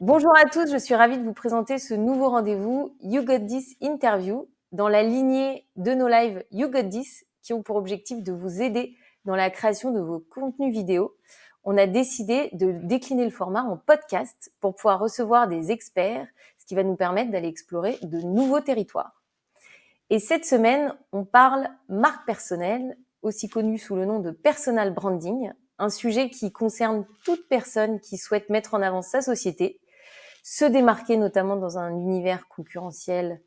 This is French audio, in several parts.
Bonjour à tous, je suis ravie de vous présenter ce nouveau rendez-vous You Got This Interview dans la lignée de nos lives You Got This qui ont pour objectif de vous aider dans la création de vos contenus vidéo. On a décidé de décliner le format en podcast pour pouvoir recevoir des experts, ce qui va nous permettre d'aller explorer de nouveaux territoires. Et cette semaine, on parle marque personnelle, aussi connue sous le nom de personal branding, un sujet qui concerne toute personne qui souhaite mettre en avant sa société, se démarquer notamment dans un univers concurrentiel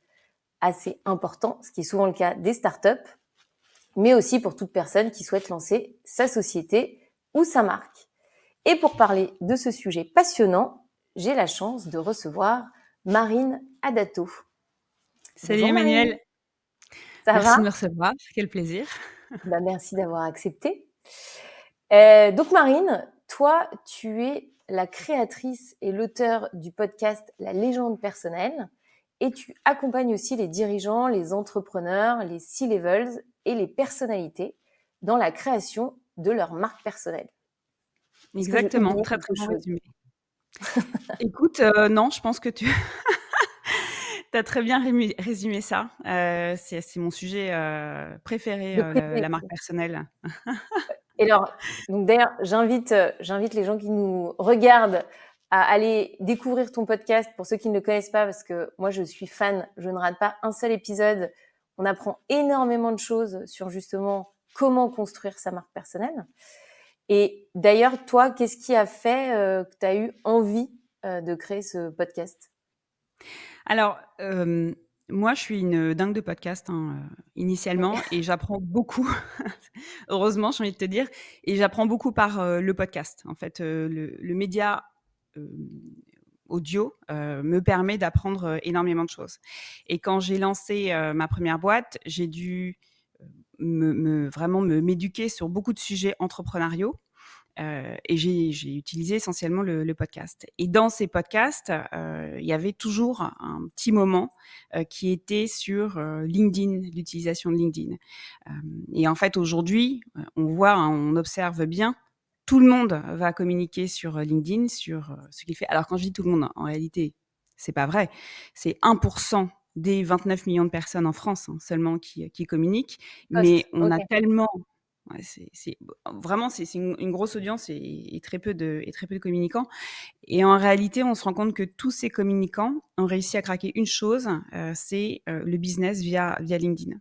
assez important, ce qui est souvent le cas des startups, mais aussi pour toute personne qui souhaite lancer sa société ou sa marque. Et pour parler de ce sujet passionnant, j'ai la chance de recevoir Marine Adato. Salut Bonjour Emmanuel, Marine, ça merci va? de me recevoir, quel plaisir. Merci d'avoir accepté. Donc Marine, toi, tu es la créatrice et l'auteur du podcast La légende personnelle et tu accompagnes aussi les dirigeants, les entrepreneurs, les C-levels et les personnalités dans la création de leur marque personnelle. Est-ce que j'ai Exactement, oublié très très quelque bon chose? résumé. Écoute, non, je pense que tu as très bien résumé ça. C'est mon sujet préféré, De la marque prédilection. personnelle. Et alors, donc d'ailleurs, j'invite les gens qui nous regardent à aller découvrir ton podcast pour ceux qui ne le connaissent pas, parce que moi, je suis fan, je ne rate pas un seul épisode. On apprend énormément de choses sur justement comment construire sa marque personnelle. Et d'ailleurs, toi, qu'est-ce qui a fait que tu as eu envie de créer ce podcast? Alors, moi, je suis une dingue de podcast, Ouais. initialement et j'apprends beaucoup, heureusement, j'ai envie de te dire et j'apprends beaucoup par, le podcast. En fait, le média, hem, audio, me permet d'apprendre, énormément de choses et quand j'ai lancé, ma première boîte, j'ai dû, vraiment m'éduquer sur beaucoup de sujets entrepreneuriaux. Et j'ai utilisé essentiellement le podcast et dans ces podcasts, il y avait toujours un petit moment, qui était sur, LinkedIn, l'utilisation de LinkedIn. Et en fait aujourd'hui, on voit, hein, on observe bien, tout le monde va communiquer sur, LinkedIn, sur, ce qu'il fait. Alors quand je dis tout le monde, en réalité, c'est pas vrai. C'est 1 des 29 millions de personnes en France, hein, seulement qui communiquent, mais Post, on ok. a tellement ouais, c'est vraiment c'est une grosse audience et très peu de communicants et en réalité, on se rend compte que tous ces communicants ont réussi à craquer une chose, c'est, le business via LinkedIn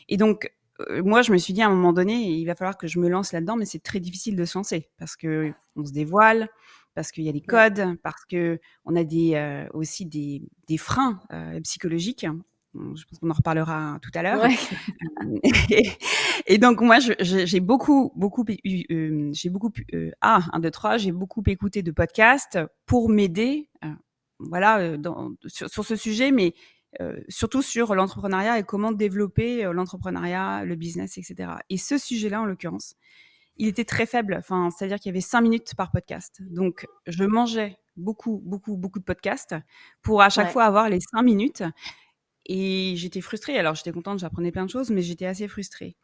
et donc moi, je me suis dit à un moment donné: «Il va falloir que je me lance là-dedans», mais c'est très difficile de se lancer parce qu'on se dévoile, parce qu'il y a des Ouais. codes, parce qu'on a aussi des freins, psychologiques. Je pense qu'on en reparlera tout à l'heure. Ouais. Et et donc moi, j'ai beaucoup j'ai beaucoup pu 1, 2, 3, j'ai beaucoup écouté de podcasts pour m'aider, voilà, sur ce sujet, mais surtout sur l'entrepreneuriat et comment développer, l'entrepreneuriat, le business et cetera et ce sujet-là, en l'occurrence, il était très faible. Enfin, c'est-à-dire qu'il y avait 5 minutes par podcast. Donc je mangeais beaucoup de podcasts pour à chaque Ouais. fois avoir les 5 minutes et j'étais frustrée. Alors j'étais contente, j'apprenais plein de choses, mais j'étais assez frustrée.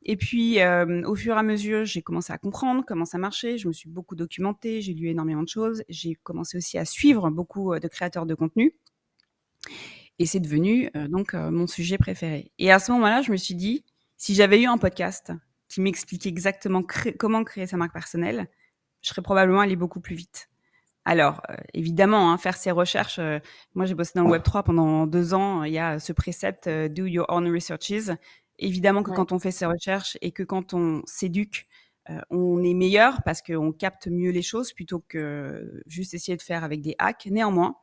Et puis, au fur et à mesure, j'ai commencé à comprendre comment ça marchait. Je me suis beaucoup documentée, j'ai lu énormément de choses. J'ai commencé aussi à suivre beaucoup, de créateurs de contenu et c'est devenu, donc, mon sujet préféré. Et à ce moment-là, je me suis dit: «Si j'avais eu un podcast qui m'expliquait exactement comment créer sa marque personnelle, je serais probablement allée beaucoup plus vite». Alors, évidemment, hein, faire ses recherches, moi j'ai bossé dans le Web3 pendant 2 ans, il y a ce précepte, «Do your own researches». Évidemment que Ouais. quand on fait ses recherches et que quand on s'éduque, on est meilleur parce qu'on capte mieux les choses plutôt que juste essayer de faire avec des hacks. Néanmoins,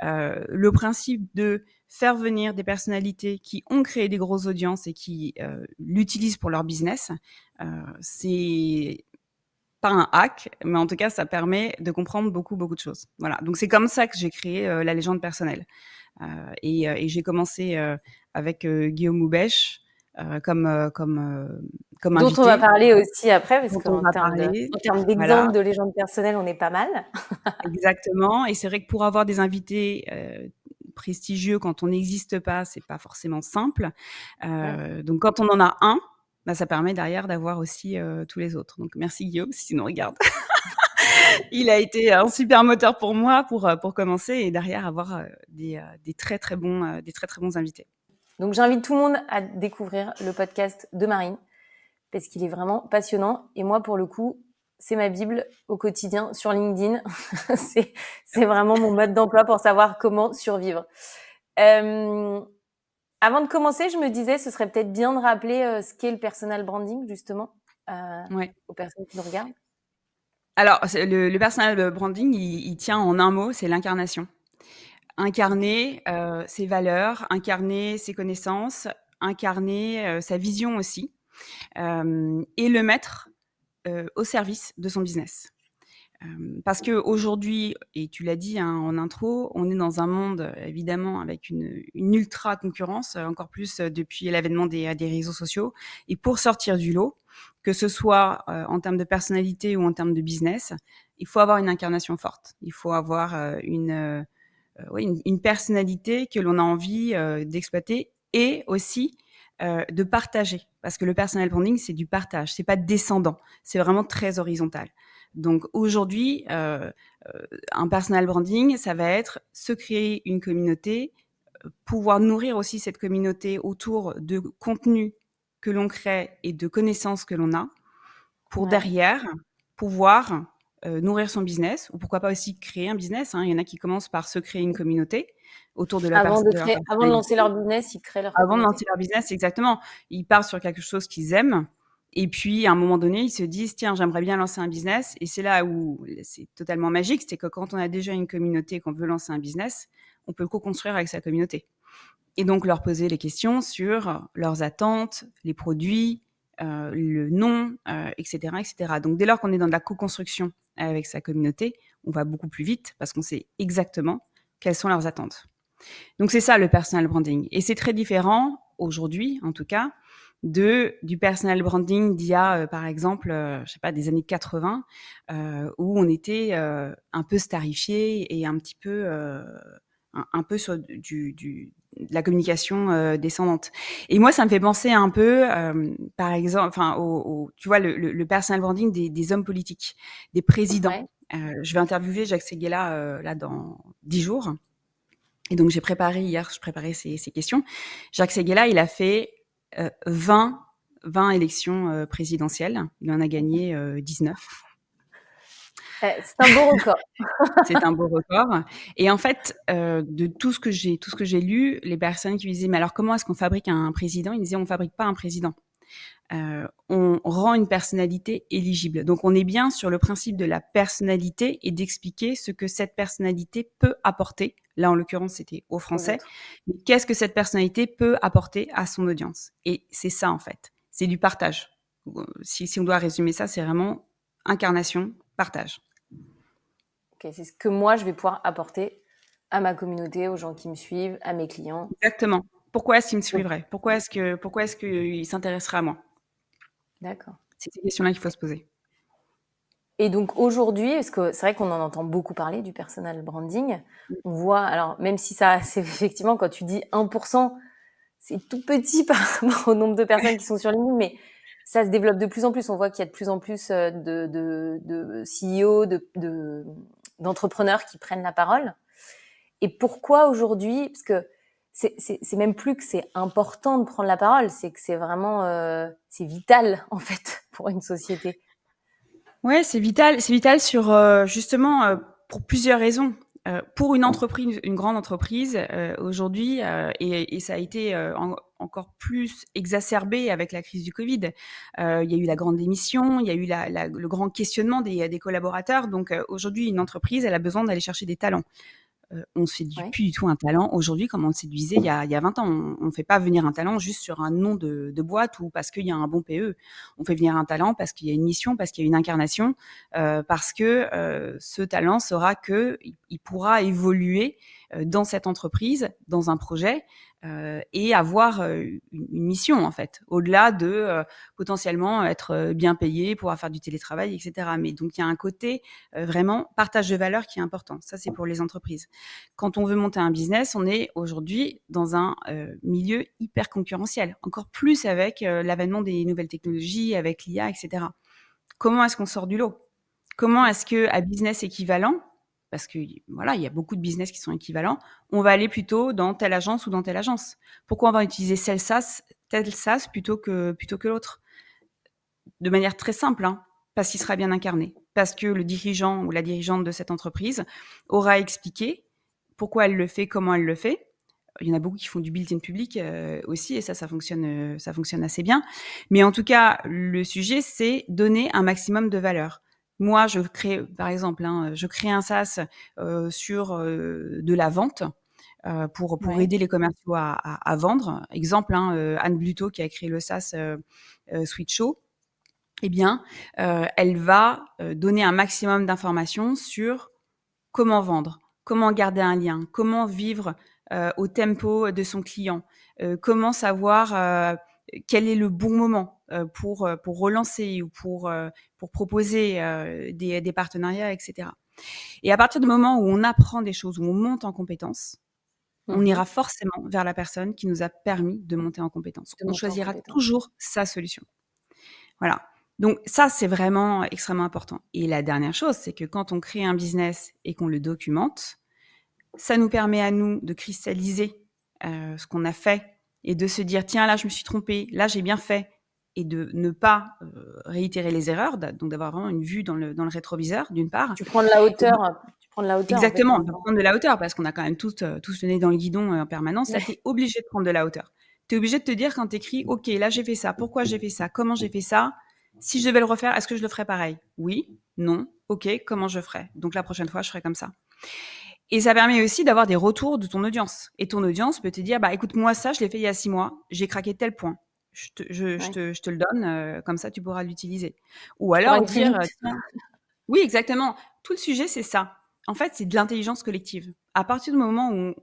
le principe de faire venir des personnalités qui ont créé des grosses audiences et qui, l'utilisent pour leur business, c'est pas un hack, mais en tout cas, ça permet de comprendre beaucoup de choses. Voilà, donc c'est comme ça que j'ai créé, la légende personnelle, et j'ai commencé, avec, Guillaume Houbèche, comme Dont on va invité, parler aussi après, parce dont on qu'en va termes de, parler. en termes Voilà, d'exemples de légendes personnelles, on est pas mal. exactement et c'est vrai que pour avoir des invités, prestigieux quand on n'existe pas, c'est pas forcément simple, Ouais. donc quand on en a un, bah, ça permet derrière d'avoir aussi, tous les autres, donc merci Guillaume si tu nous regardes. Il a été un super moteur pour moi pour commencer et derrière avoir des très très bons invités. Donc j'invite tout le monde à découvrir le podcast de Marine parce qu'il est vraiment passionnant. Et moi, pour le coup, c'est ma Bible au quotidien sur LinkedIn. c'est vraiment mon mode d'emploi pour savoir comment survivre. Avant de commencer, je me disais, ce serait peut-être bien de rappeler ce qu'est le personal branding, justement, Ouais. aux personnes qui nous regardent. Alors, le personal branding, il tient en un mot, c'est l'incarnation. Incarner ses valeurs, incarner ses connaissances, incarner sa vision aussi, et le mettre au service de son business. Parce qu'aujourd'hui, et tu l'as dit hein, en intro, on est dans un monde évidemment avec une ultra concurrence, encore plus depuis l'avènement des réseaux sociaux. Et pour sortir du lot, que ce soit en termes de personnalité ou en termes de business, il faut avoir une incarnation forte. Il faut avoir une personnalité que l'on a envie d'exploiter et aussi de partager. Parce que le personal branding, c'est du partage, c'est pas descendant, c'est vraiment très horizontal. Donc aujourd'hui, un personal branding, ça va être se créer une communauté, pouvoir nourrir aussi cette communauté autour de contenus que l'on crée et de connaissances que l'on a, pour Ouais. derrière pouvoir nourrir son business, ou pourquoi pas aussi créer un business. Hein. Il y en a qui commencent par se créer une communauté autour de, Avant de leur de lancer personnalité. leur business, ils créent leur Avant de communauté. lancer leur business, exactement. Ils partent sur quelque chose qu'ils aiment. Et puis, à un moment donné, ils se disent, tiens, j'aimerais bien lancer un business. Et c'est là où c'est totalement magique. C'est que quand on a déjà une communauté et qu'on veut lancer un business, on peut le co-construire avec sa communauté. Et donc, leur poser les questions sur leurs attentes, les produits, le nom, etc., etc. Donc, dès lors qu'on est dans de la co-construction avec sa communauté, on va beaucoup plus vite parce qu'on sait exactement quelles sont leurs attentes. Donc, c'est ça le personal branding. Et c'est très différent, aujourd'hui en tout cas, du personal branding d'il y a, par exemple, je sais pas, des années 80, où on était un peu starifié et un petit peu, un peu sur de la communication descendante. Et moi, ça me fait penser un peu, par exemple, enfin, tu vois, le personal branding des hommes politiques, des présidents. Ouais. Je vais interviewer Jacques Séguéla là dans 10 jours. Et donc, je préparais ces questions. Jacques Séguéla, il a fait 20 élections présidentielles. Il en a gagné 19. C'est un beau record. C'est un beau record. Et en fait, de tout ce que j'ai lu, les personnes qui me disaient, mais alors comment est-ce qu'on fabrique un président? Ils disaient, on fabrique pas un président. On rend une personnalité éligible. Donc, on est bien sur le principe de la personnalité et d'expliquer ce que cette personnalité peut apporter. Là, en l'occurrence, c'était aux Aux Français. autres. Mais qu'est-ce que cette personnalité peut apporter à son audience? Et c'est ça, en fait. C'est du partage. Si on doit résumer ça, c'est vraiment incarnation, partage. Okay, c'est ce que moi, je vais pouvoir apporter à ma communauté, aux gens qui me suivent, à mes clients. Exactement. Pourquoi est-ce qu'il me Donc, suivrait? Pourquoi est-ce qu'il s'intéresserait à moi? d'accord. C'est ces questions-là qu'il faut se poser. Et donc aujourd'hui, parce que c'est vrai qu'on en entend beaucoup parler du personal branding, on voit, alors même si ça, c'est effectivement quand tu dis 1%, c'est tout petit par rapport au nombre de personnes qui sont sur LinkedIn, mais ça se développe de plus en plus. On voit qu'il y a de plus en plus de CEO, d'entrepreneurs qui prennent la parole. Et pourquoi aujourd'hui? Parce que c'est même plus que c'est important de prendre la parole, c'est que c'est vraiment c'est vital en fait pour une société. Ouais, c'est vital sur justement pour plusieurs raisons. Pour une entreprise, une grande entreprise aujourd'hui, et ça a été encore plus exacerbé avec la crise du Covid. Il y a eu la grande démission, il y a eu le grand questionnement des collaborateurs. Donc aujourd'hui, une entreprise, elle a besoin d'aller chercher des talents. On ne séduit Ouais. plus du tout un talent aujourd'hui comme on le séduisait il y a 20 ans. On ne fait pas venir un talent juste sur un nom de boîte ou parce qu'il y a un bon PE. On fait venir un talent parce qu'il y a une mission, parce qu'il y a une incarnation, parce que ce talent saura qu'il pourra évoluer dans cette entreprise, dans un projet, et avoir une mission en fait, au-delà de potentiellement être bien payé, pouvoir faire du télétravail, etc. Mais donc il y a un côté vraiment partage de valeur qui est important. Ça, c'est pour les entreprises. Quand on veut monter un business, on est aujourd'hui dans un milieu hyper concurrentiel, encore plus avec l'avènement des nouvelles technologies, avec l'IA, etc. Comment est-ce qu'on sort du lot? Comment est-ce qu'à business équivalent, parce que voilà, il y a beaucoup de business qui sont équivalents, on va aller plutôt dans telle agence ou dans telle agence? Pourquoi on va utiliser tel SaaS plutôt que l'autre? De manière très simple, hein, parce qu'il sera bien incarné. Parce que le dirigeant ou la dirigeante de cette entreprise aura expliqué pourquoi elle le fait, comment elle le fait. Il y en a beaucoup qui font du built-in public aussi, et ça fonctionne assez bien. Mais en tout cas, le sujet, c'est donner un maximum de valeur. Moi, je crée, par exemple, hein, je crée un SaaS sur de la vente pour Ouais. aider les commerciaux à vendre. Exemple, hein, Anne Bluto qui a créé le SaaS Switcho. Eh bien, elle va donner un maximum d'informations sur comment vendre, comment garder un lien, comment vivre au tempo de son client, comment savoir quel est le bon moment pour relancer ou pour proposer des partenariats, etc. Et à partir du moment où on apprend des choses, où on monte en compétences, on Mmh. ira forcément vers la personne qui nous a permis de monter en compétences. De On monter en choisira compétence. toujours sa solution. Voilà. Donc ça, c'est vraiment extrêmement important. Et la dernière chose, c'est que quand on crée un business et qu'on le documente, ça nous permet à nous de cristalliser ce qu'on a fait et de se dire tiens là je me suis trompée, là j'ai bien fait et de ne pas réitérer les erreurs, donc d'avoir vraiment une vue dans le rétroviseur d'une part. Tu prends de la hauteur, tu prends de la hauteur, en fait, par Exactement, de rapport. prendre de la hauteur parce qu'on a quand même tous le nez dans le guidon en permanence. Là, tu Ouais. es obligé de prendre de la hauteur. Tu es obligé de te dire quand tu écris, OK, là j'ai fait ça, pourquoi j'ai fait ça, comment j'ai fait ça, si je devais le refaire, est-ce que je le ferais pareil? Oui, non, OK, comment je ferais? Donc la prochaine fois, je ferai comme ça. Et ça permet aussi d'avoir des retours de ton audience. Et ton audience peut te dire, bah écoute, moi ça, je l'ai fait il y a 6 mois, j'ai craqué tel point. Ouais. Je te le donne, comme ça tu pourras l'utiliser. Ou Tu pourras alors aller plus dire, vite. tiens, oui, exactement. Tout le sujet, c'est ça. En fait, c'est de l'intelligence collective. À partir du moment où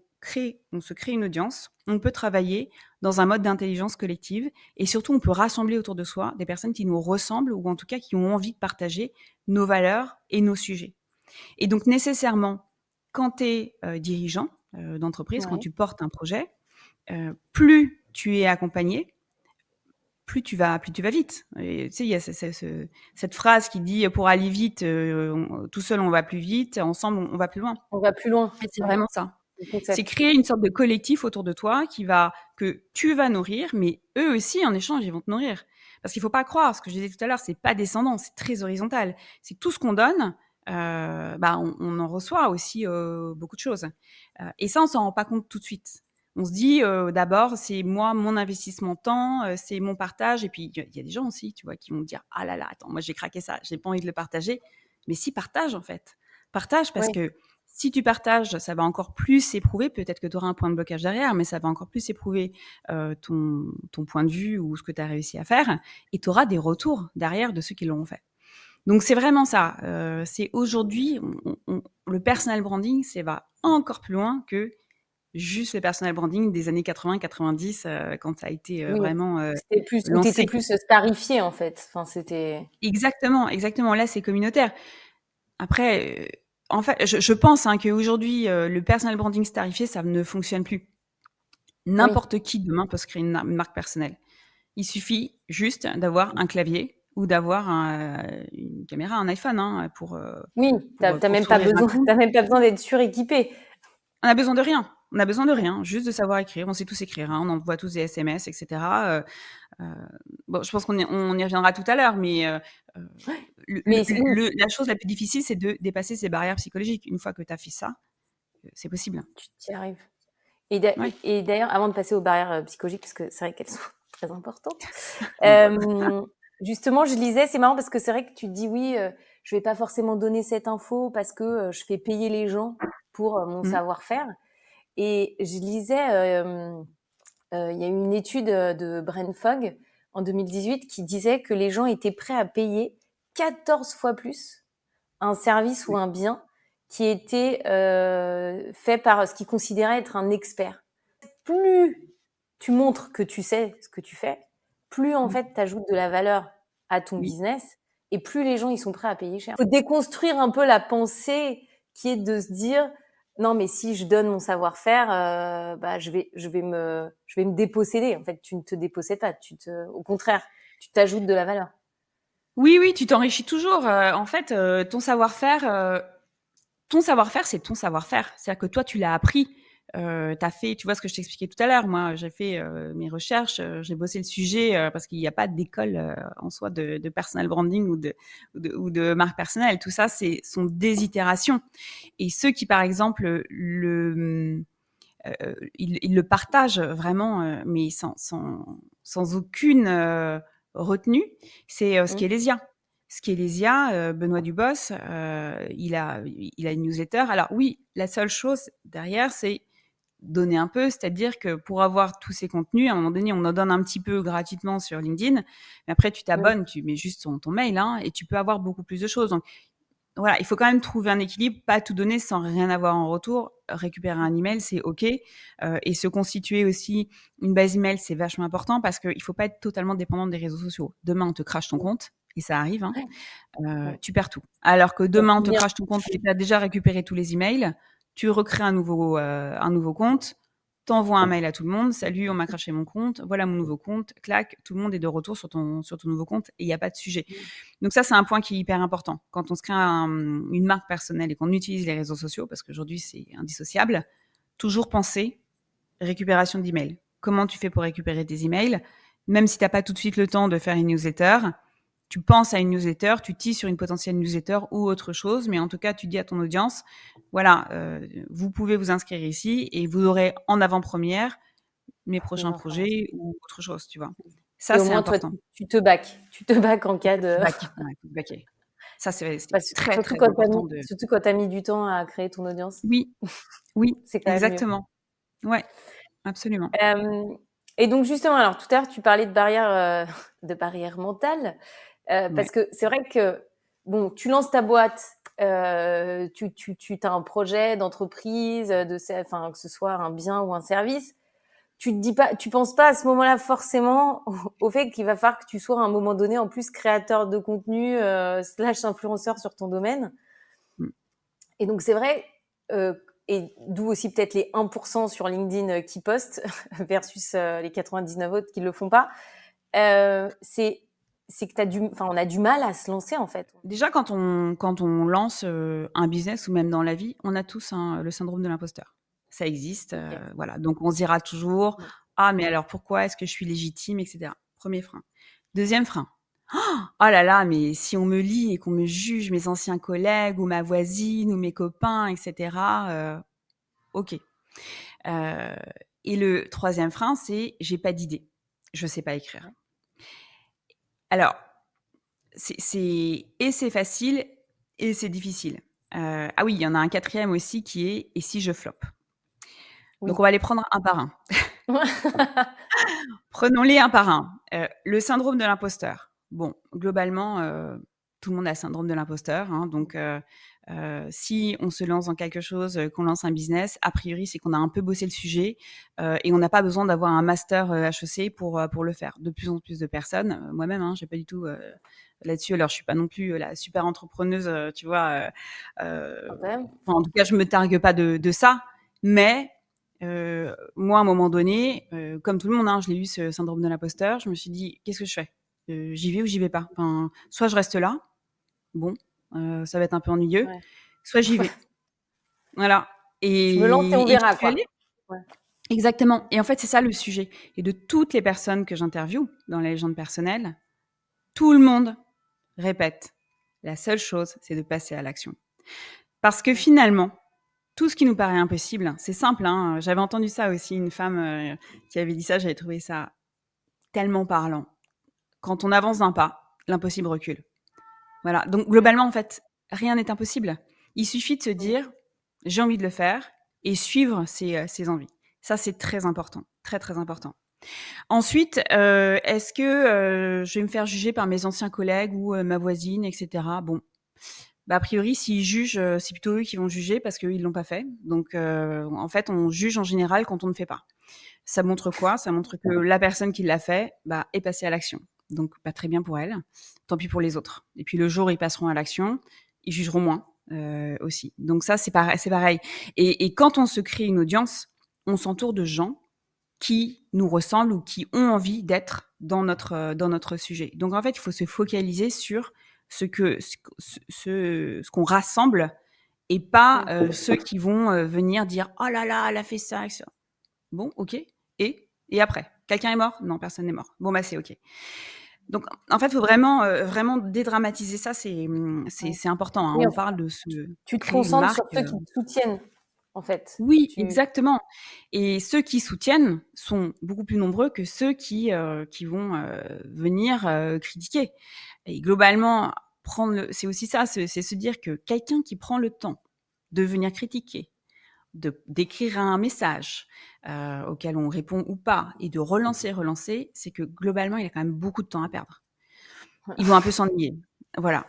on se crée une audience, on peut travailler dans un mode d'intelligence collective et surtout, on peut rassembler autour de soi des personnes qui nous ressemblent ou en tout cas qui ont envie de partager nos valeurs et nos sujets. Et donc, nécessairement, quand tu es dirigeant d'entreprise, quand Ouais. tu portes un projet, plus tu es accompagné, plus tu vas vite. Et tu sais, il y a cette phrase qui dit pour aller vite, tout seul on va plus vite, ensemble on va plus loin. On va plus loin. Et c'est Ouais, vraiment ça. le C'est concept. créer une sorte de collectif autour de toi que tu vas nourrir, mais eux aussi en échange ils vont te nourrir. Parce qu'il faut pas croire, ce que je disais tout à l'heure, c'est pas descendant, c'est très horizontal. C'est tout ce qu'on donne, bah on en reçoit aussi beaucoup de choses. Et ça on s'en rend pas compte tout de suite. On se dit d'abord c'est moi mon investissement temps, c'est mon partage et puis il y a des gens aussi, tu vois, qui vont dire ah là là attends moi j'ai craqué ça, j'ai pas envie de le partager. Mais si partage en fait, partage parce Ouais. que si tu partages, ça va encore plus éprouver, peut-être que tu auras un point de blocage derrière, mais ça va encore plus éprouver ton point de vue ou ce que tu as réussi à faire, et tu auras des retours derrière de ceux qui l'auront fait. Donc c'est vraiment ça. C'est aujourd'hui, le personal branding, c'est va encore plus loin que juste le personal branding des années 80-90 quand ça a été Oui, vraiment c'était plus où tu étais lancé. plus, starifié, en fait. Enfin, c'était Exactement, exactement. Là, c'est communautaire. Après, en fait, je pense hein, qu'aujourd'hui, le personal branding starifié, ça ne fonctionne plus. oui, N'importe qui demain peut se créer une marque personnelle. Il suffit juste d'avoir un clavier ou d'avoir une caméra, un iPhone hein, oui, tu as pour même pas s'ouvrir un besoin compte. tu même pas besoin d'être suréquipé. On a besoin de rien. On a besoin de Ouais. rien, juste de savoir écrire. On sait tous écrire, hein, on envoie tous des SMS, etc. Heu, bon, je pense on y reviendra tout à l'heure, mais Mais c'est oui, la chose la plus difficile, c'est de dépasser ces barrières psychologiques. Une fois que tu as fait ça, c'est possible. tu y arrives. Et Ouais. d'ailleurs, avant de passer aux barrières, psychologiques, parce que c'est vrai qu'elles sont très importantes, Oh bah, justement, je lisais, c'est marrant parce que c'est vrai que tu te dis: «Oui, je vais pas forcément donner cette info parce que, je fais payer les gens pour, mon mmh, savoir-faire». Et je lisais, il y a eu une étude, de Brain Fog en 2018 qui disait que les gens étaient prêts à payer 14 fois plus un service ou ouais, un bien qui était, fait par ce qu'ils considéraient être un expert. Plus tu montres que tu sais ce que tu fais, plus en mmh, fait tu ajoutes de la valeur à ton oui, business et plus les gens ils sont prêts à payer cher. Il faut déconstruire un peu la pensée qui est de se dire: «Non mais si je donne mon savoir-faire, bah je vais me déposséder». En fait, tu ne te dépossèdes pas, au contraire, tu t'ajoutes de la valeur. Oui, oui, tu t'enrichis toujours. En fait, ton savoir-faire, c'est ton savoir-faire. C'est-à-dire que toi, tu l'as appris. Tu as fait, tu vois ce que je t'expliquais tout à l'heure. Moi, j'ai fait mes recherches, j'ai bossé le sujet parce qu'il n'y a pas d'école en soi de personal branding ou de marque personnelle. Tout ça, sont des itérations. Et ceux qui, par exemple, ils le partagent vraiment, mais sans aucune retenue, c'est Mmh. Skelésia. Skelésia, Benoît Dubos, il a une newsletter. Alors oui, la seule chose derrière, c'est donner un peu, c'est-à-dire que pour avoir tous ces contenus, à un moment donné, on en donne un petit peu gratuitement sur LinkedIn, mais après tu Oui. t'abonnes, tu mets juste ton mail, hein, et tu peux avoir beaucoup plus de choses. Donc voilà, il faut quand même trouver un équilibre, pas tout donner sans rien avoir en retour. Récupérer un email, c'est OK. Et se constituer aussi une base email, c'est vachement important parce qu'il faut pas être totalement dépendant des réseaux sociaux. Demain, on te crache ton compte, et ça arrive, hein, Ouais, ouais. tu perds tout. Alors que Il y a demain, on plus te rien. crache ton compte et tu as déjà récupéré tous les emails, tu recrées un nouveau compte, t'envoies un mail à tout le monde: «Salut, on m'a craché mon compte, voilà mon nouveau compte», clac, tout le monde est de retour sur ton nouveau compte et il y a pas de sujet. Donc ça, c'est un point qui est hyper important. Quand on se crée une marque personnelle et qu'on utilise les réseaux sociaux, parce qu'aujourd'hui, c'est indissociable, toujours penser récupération d'emails. Comment tu fais pour récupérer tes emails? Même si tu n'as pas tout de suite le temps de faire une newsletter, tu penses à une newsletter, tu tisses sur une potentielle newsletter ou autre chose, mais en tout cas, tu dis à ton audience, voilà, vous pouvez vous inscrire ici et vous aurez en avant-première mes Les prochains informations. projets ou autre chose, tu vois. Ça, Et au c'est moins, toi, important. tu te back. Tu te back en cas de Back, ouais, backer. Ça, c'est parce très, surtout très quand tu as important mis de. surtout quand tu as mis du temps à créer ton audience, Oui, oui, c'est quand même mieux. exactement. Ouais, absolument. Hem et donc justement, alors tout à l'heure, tu parlais de barrières mentales, parce Ouais. que c'est vrai que, bon, tu lances ta boîte, tu as un projet d'entreprise, enfin, que ce soit un bien ou un service. Tu penses pas à ce moment-là forcément au fait qu'il va falloir que tu sois à un moment donné en plus créateur de contenu, slash influenceur sur ton domaine. Mmh. Et donc c'est vrai, et d'où aussi peut-être les 1% sur LinkedIn qui postent versus les 99 autres qui le font pas. C'est que enfin, on a du mal à se lancer en fait. Déjà, quand on lance, un business ou même dans la vie, on a tous, hein, le syndrome de l'imposteur. Ça existe, Ok. voilà. Donc on se dira toujours: Ouais. «Ah mais alors pourquoi? Est-ce que je suis légitime?» et cetera. 1er frein. 2e frein: «Oh là là, mais si on me lit et qu'on me juge, mes anciens collègues ou ma voisine ou mes copains et cetera, OK». Heu et le 3e frein, c'est: «J'ai pas d'idée, je sais pas écrire». Alors, c'est facile et c'est difficile. Ah oui, il y en a un 4e aussi qui est: «Et si je floppe?» Donc Oui. on va les prendre un par un. Prenons-les un par un. Le syndrome de l'imposteur. Bon, globalement, tout le monde a le syndrome de l'imposteur, hein, donc si on se lance dans quelque chose, qu'on lance un business, a priori, c'est qu'on a un peu bossé le sujet, et on n'a pas besoin d'avoir un master, HEC pour le faire. De plus en plus de personnes, moi-même, hein, j'ai pas du tout, là-dessus, alors je suis pas non plus, la super entrepreneuse, tu vois? Quand même. Enfin, en tout cas, je me targue pas de ça, mais moi, à un moment donné, comme tout le monde, hein, je l'ai eu ce syndrome de l'imposteur. Je me suis dit: «Qu'est-ce que je fais? J'y vais ou j'y vais pas? Enfin, soit je reste là, bon, ça va être un peu ennuyeux, Ouais. soit j'y vais». Voilà, Je me lance et on et j'y verra suis allée. quoi. Ouais. Exactement, et en fait, c'est ça le sujet, et de toutes les personnes que j'interviewe dans la légende personnelle, tout le monde répète la seule chose, c'est de passer à l'action. Parce que Ouais. finalement, tout ce qui nous paraît impossible, c'est simple, hein, j'avais entendu ça aussi, une femme, qui avait dit ça, j'avais trouvé ça tellement parlant. Quand on avance d'un pas, l'impossible recule. Voilà, donc Ouais. globalement, en fait, rien n'est impossible. Il suffit de se Mmh. dire: «J'ai envie de le faire», et suivre ses envies. Ça, c'est très important, très, très important. Ensuite, est-ce que, je vais me faire juger par mes anciens collègues ou ma voisine et cetera? Bon, bah, a priori, s'ils jugent, c'est plutôt eux qui vont juger parce qu'eux, ils l'ont pas fait. Donc en fait, on juge en général quand on ne fait pas. Ça montre quoi? Ça montre que la personne qui l'a fait, bah, est passée à l'action. Donc, bah, très bien pour elle, tant pis pour les autres. Et puis le jour où ils passeront à l'action, ils jugeront moins, aussi. Donc ça, c'est pareil. Et quand on se crée une audience, on s'entoure de gens qui nous ressemblent ou qui ont envie d'être dans notre sujet. Donc en fait, il faut se focaliser sur ce qu'on rassemble et pas ceux qui vont venir dire oh là là, elle a fait ça, etc. Bon, ok. Et après, quelqu'un est mort? Non, personne n'est mort. Bon bah c'est ok. Donc en fait, il faut vraiment dédramatiser ça. C'est important. Hein. Oui, On parle de se tu te créer une concentres sur marque. ceux qui te soutiennent, en fait. Oui, exactement. Et ceux qui soutiennent sont beaucoup plus nombreux que ceux qui vont venir critiquer. Et globalement, c'est aussi ça, c'est se dire que quelqu'un qui prend le temps de venir critiquer, d'écrire un message auquel on répond ou pas, et de relancer, c'est que globalement, il a quand même beaucoup de temps à perdre. Ils vont un peu s'ennuyer. Voilà.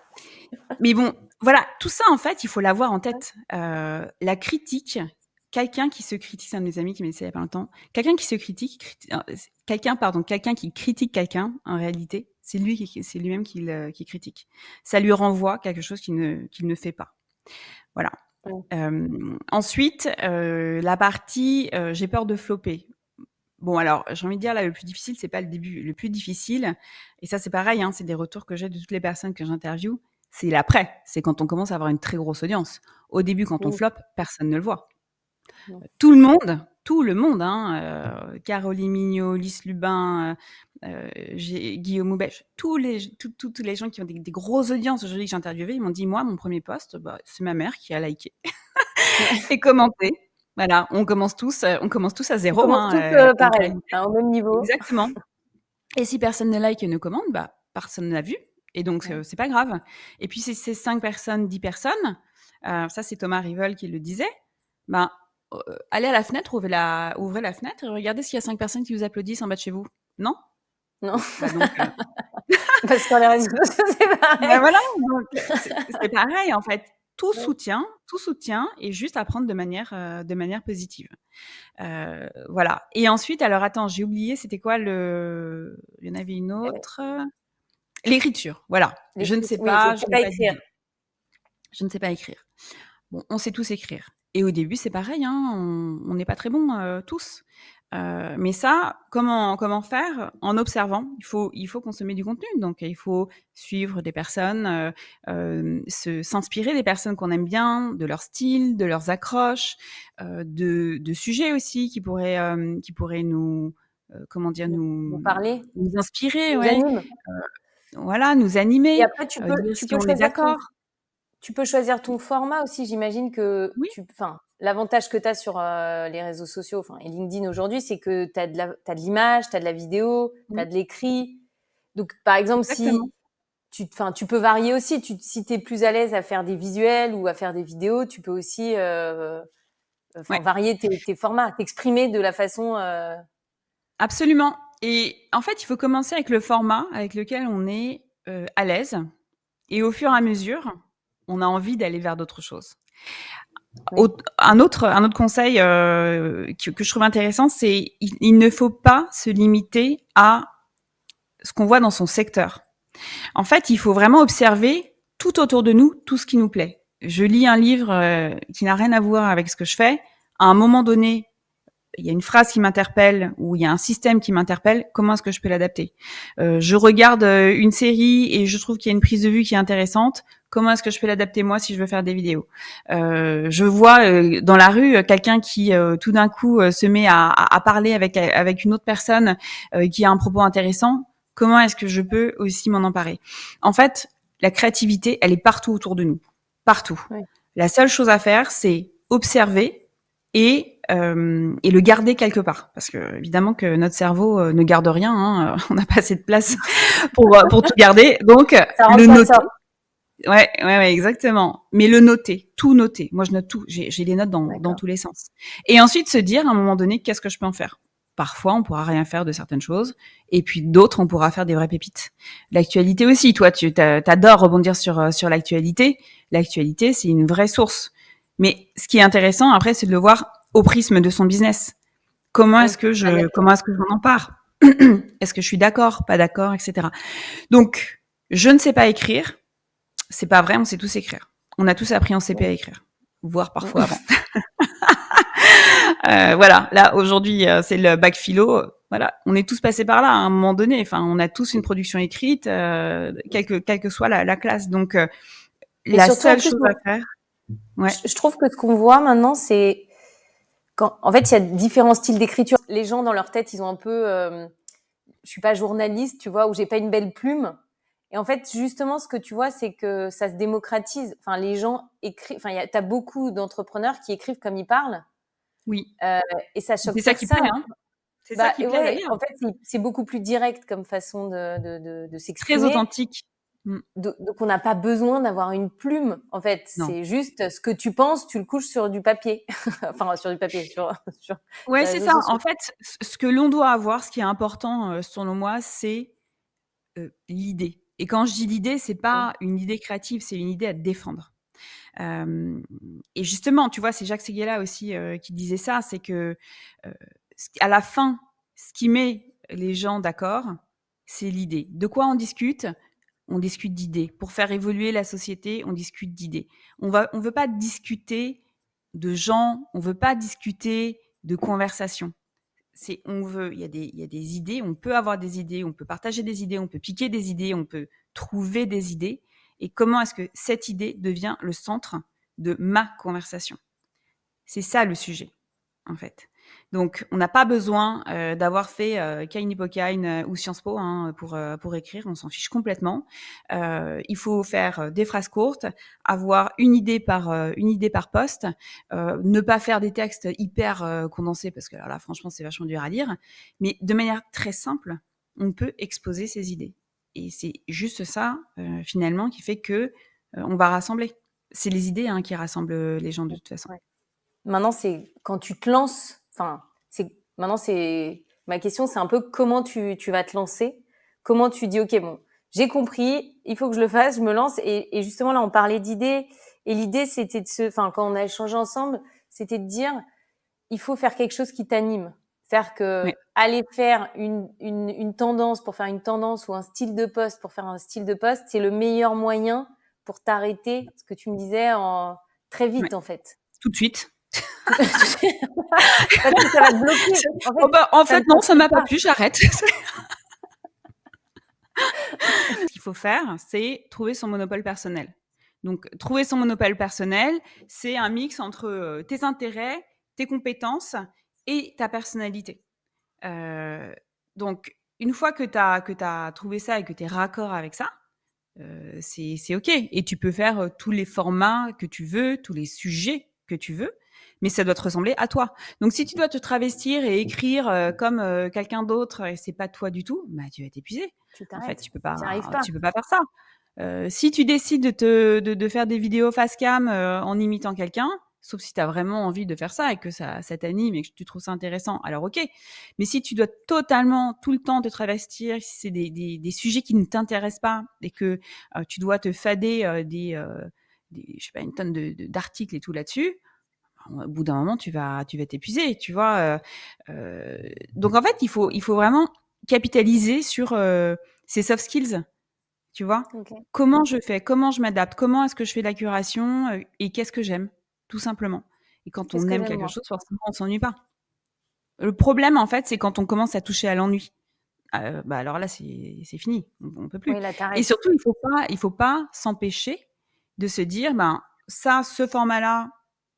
Mais bon, voilà, tout ça, en fait, il faut l'avoir en tête. La critique, quelqu'un qui se critique, c'est un de mes amis qui m'a dit ça il y a pas longtemps, quelqu'un qui se critique, quelqu'un qui critique quelqu'un, en réalité, c'est lui-même qui critique. Ça lui renvoie quelque chose qu'il ne fait pas. Voilà. Ensuite, la partie j'ai peur de flopper. Bon, alors, j'ai envie de dire, là, le plus difficile, c'est pas le début. Le plus difficile, et ça, c'est pareil, hein, c'est des retours que j'ai de toutes les personnes que j'interviewe, c'est l'après. C'est quand on commence à avoir une très grosse audience. Au début, quand on floppe, personne ne le voit. Tout le monde, hein, Caroline Mignot, Lys Lubin, Guillaume Houbèche, tous les gens qui ont des grosses audiences aujourd'hui que j'ai interviewées, ils m'ont dit, moi, mon premier post, bah, c'est ma mère qui a liké et commenté. Voilà, on commence tous à zéro. On commence tous pareil, au même niveau. Exactement. Et si personne ne like et ne commande, bah, personne ne l'a vu. Et donc, c'est pas grave. Et puis, si c'est 5 personnes, 10 personnes, ça, c'est Thomas Rivol qui le disait, ben, allez à la fenêtre, ouvrez la fenêtre et regardez s'il y a 5 personnes qui vous applaudissent en bas de chez vous. Non? Non. Bah donc, parce qu'on les réseaux sociaux, c'est pareil. Ben voilà, donc c'est pareil, en fait. Tout soutien est juste à prendre de manière positive. Voilà. Et ensuite, alors attends, j'ai oublié, c'était quoi il y en avait une autre. L'écriture, voilà. Je ne sais pas, je n'ai pas écrire. Je ne sais pas écrire. Bon, on sait tous écrire. Et au début, c'est pareil, hein, on n'est pas très bons tous. Mais ça, comment faire? En observant. Il faut consommer du contenu. Donc, il faut suivre des personnes, s'inspirer des personnes qu'on aime bien, de leur style, de leurs accroches, de sujets aussi qui pourraient nous, nous parler, nous inspirer, nous ouais. anime. Voilà, nous animer. Et après, Dire si on est d'accord. Tu peux choisir ton format aussi. J'imagine que Oui. l'avantage que tu as sur les réseaux sociaux, et LinkedIn aujourd'hui, c'est que tu as de l'image, tu as de la vidéo, tu as de l'écrit. Donc, par exemple, Exactement. si tu peux varier aussi. Si tu es plus à l'aise à faire des visuels ou à faire des vidéos, tu peux aussi varier tes formats, t'exprimer de la façon. Absolument. Et en fait, il faut commencer avec le format avec lequel on est à l'aise. Et au fur et à mesure, on a envie d'aller vers d'autres choses. Oui. Un autre conseil que je trouve intéressant, c'est il ne faut pas se limiter à ce qu'on voit dans son secteur. En fait, il faut vraiment observer tout autour de nous, tout ce qui nous plaît. Je lis un livre qui n'a rien à voir avec ce que je fais. À un moment donné, il y a une phrase qui m'interpelle ou il y a un système qui m'interpelle, comment est-ce que je peux l'adapter? Je regarde une série et je trouve qu'il y a une prise de vue qui est intéressante, comment est-ce que je peux l'adapter moi si je veux faire des vidéos? Je vois dans la rue quelqu'un qui tout d'un coup se met à parler avec une autre personne qui a un propos intéressant, comment est-ce que je peux aussi m'en emparer? En fait, la créativité, elle est partout autour de nous, partout. Oui. La seule chose à faire, c'est observer et le garder quelque part, parce que évidemment que notre cerveau ne garde rien, hein, on n'a pas assez de place pour tout garder, donc le noter. Ouais, exactement. Mais le noter, tout noter. Moi, je note tout. J'ai des notes dans tous les sens. Et ensuite se dire à un moment donné, qu'est-ce que je peux en faire? Parfois, on pourra rien faire de certaines choses, et puis d'autres, on pourra faire des vraies pépites. L'actualité aussi. Toi, tu t'adores rebondir sur l'actualité. L'actualité, c'est une vraie source. Mais ce qui est intéressant après, c'est de le voir au prisme de son business. Comment est-ce que je m'en empare? Est-ce que je suis d'accord, pas d'accord, etc. Donc, je ne sais pas écrire. C'est pas vrai, on sait tous écrire. On a tous appris en CP à écrire, voire parfois avant. Voilà, là aujourd'hui, c'est le bac philo. Voilà, on est tous passés par là à un moment donné. Enfin, on a tous une production écrite, quelle que soit la classe. Donc, Et la surtout, en seule plus, chose moi, à faire, ouais, je trouve que ce qu'on voit maintenant, c'est quand, en fait, il y a différents styles d'écriture. Les gens, dans leur tête, ils ont un peu, je suis pas journaliste, tu vois, ou j'ai pas une belle plume. Et en fait, justement, ce que tu vois, c'est que ça se démocratise. Enfin, les gens écrivent. Enfin, t'as beaucoup d'entrepreneurs qui écrivent comme ils parlent, oui, euh, et ça choque c'est ça qui plaît, personne. hein. C'est ça Bah qui et plaît ouais, d'ailleurs. en fait, c'est beaucoup plus direct comme façon de Très s'exprimer. authentique. Mm. Donc, on n'a pas besoin d'avoir une plume. En fait, Non. c'est juste ce que tu penses, tu le couches sur du papier. Enfin, sur du papier, sur Ouais, les c'est réseaux ça. sociaux. En fait, ce que l'on doit avoir, ce qui est important, selon moi, c'est l'idée. Et quand je dis l'idée, c'est pas une idée créative, c'est une idée à défendre. Et justement, tu vois, c'est Jacques Séguéla aussi qui disait ça, c'est que à la fin, ce qui met les gens d'accord, c'est l'idée. De quoi on discute? On discute d'idées. Pour faire évoluer la société, on discute d'idées. On veut pas discuter de gens, on veut pas discuter de conversations. Il y a des idées, on peut avoir des idées, on peut partager des idées, on peut piquer des idées, on peut trouver des idées. Et comment est-ce que cette idée devient le centre de ma conversation? C'est ça le sujet, en fait. Donc, on n'a pas besoin d'avoir fait Cain Hippocane ou Sciences Po hein, pour écrire, on s'en fiche complètement. Il faut faire des phrases courtes, avoir une idée par poste, ne pas faire des textes hyper condensés parce que alors là, franchement, c'est vachement dur à lire, mais de manière très simple, on peut exposer ses idées. Et c'est juste ça, finalement, qui fait que on va rassembler. C'est les idées hein, qui rassemblent les gens de toute façon. Ouais. Maintenant, c'est quand tu te lances. Enfin, maintenant c'est ma question, c'est un peu comment tu vas te lancer. Comment tu dis, ok, bon, j'ai compris, il faut que je le fasse, je me lance. Et justement là, on parlait d'idées. Et l'idée, c'était enfin, quand on a échangé ensemble, c'était de dire, il faut faire quelque chose qui t'anime. C'est-à-dire que Ouais. aller faire une tendance pour faire une tendance ou un style de poste pour faire un style de poste, c'est le meilleur moyen pour t'arrêter, ce que tu me disais, très vite Ouais. en fait. Tout de suite. Parce que ça va te bloquer. En fait, Oh bah, en ça ne fait, non, ça t'attire m'a pas pas. plu, j'arrête. Ce qu'il faut faire, c'est trouver son monopole personnel. Donc, trouver son monopole personnel, c'est un mix entre tes intérêts, tes compétences et ta personnalité. Euh, donc, une fois que tu as trouvé ça et que tu es raccord avec ça, c'est OK. Et tu peux faire tous les formats que tu veux, tous les sujets que tu veux, mais ça doit te ressembler à toi. Donc, si tu dois te travestir et écrire comme quelqu'un d'autre et c'est pas toi du tout, bah, tu vas t'épuiser. Tu En fait, t'arrêtes. Tu n'y arrives pas. tu peux pas faire ça. Si tu décides de faire des vidéos face cam en imitant quelqu'un, sauf si tu as vraiment envie de faire ça et que ça t'anime et que tu trouves ça intéressant, alors ok. Mais si tu dois totalement tout le temps te travestir, si c'est des sujets qui ne t'intéressent pas et que tu dois te fader je sais pas, une tonne d'articles et tout là-dessus, au bout d'un moment, tu vas t'épuiser, tu vois. Donc en fait, il faut vraiment capitaliser sur ces soft skills tu vois? Ok. Comment je fais? Comment je m'adapte? Comment est-ce que je fais la curation, et qu'est-ce que j'aime? Tout simplement. Et quand Qu'est-ce on que aime j'aime quelque moi? chose, forcément, on s'ennuie pas. Le problème, en fait, c'est quand on commence à toucher à l'ennui. Bah, alors là, c'est fini, on peut plus. Oui, là, Et t'arrêtes. surtout, il faut pas s'empêcher de se dire: «Ben, ça, ce format-là,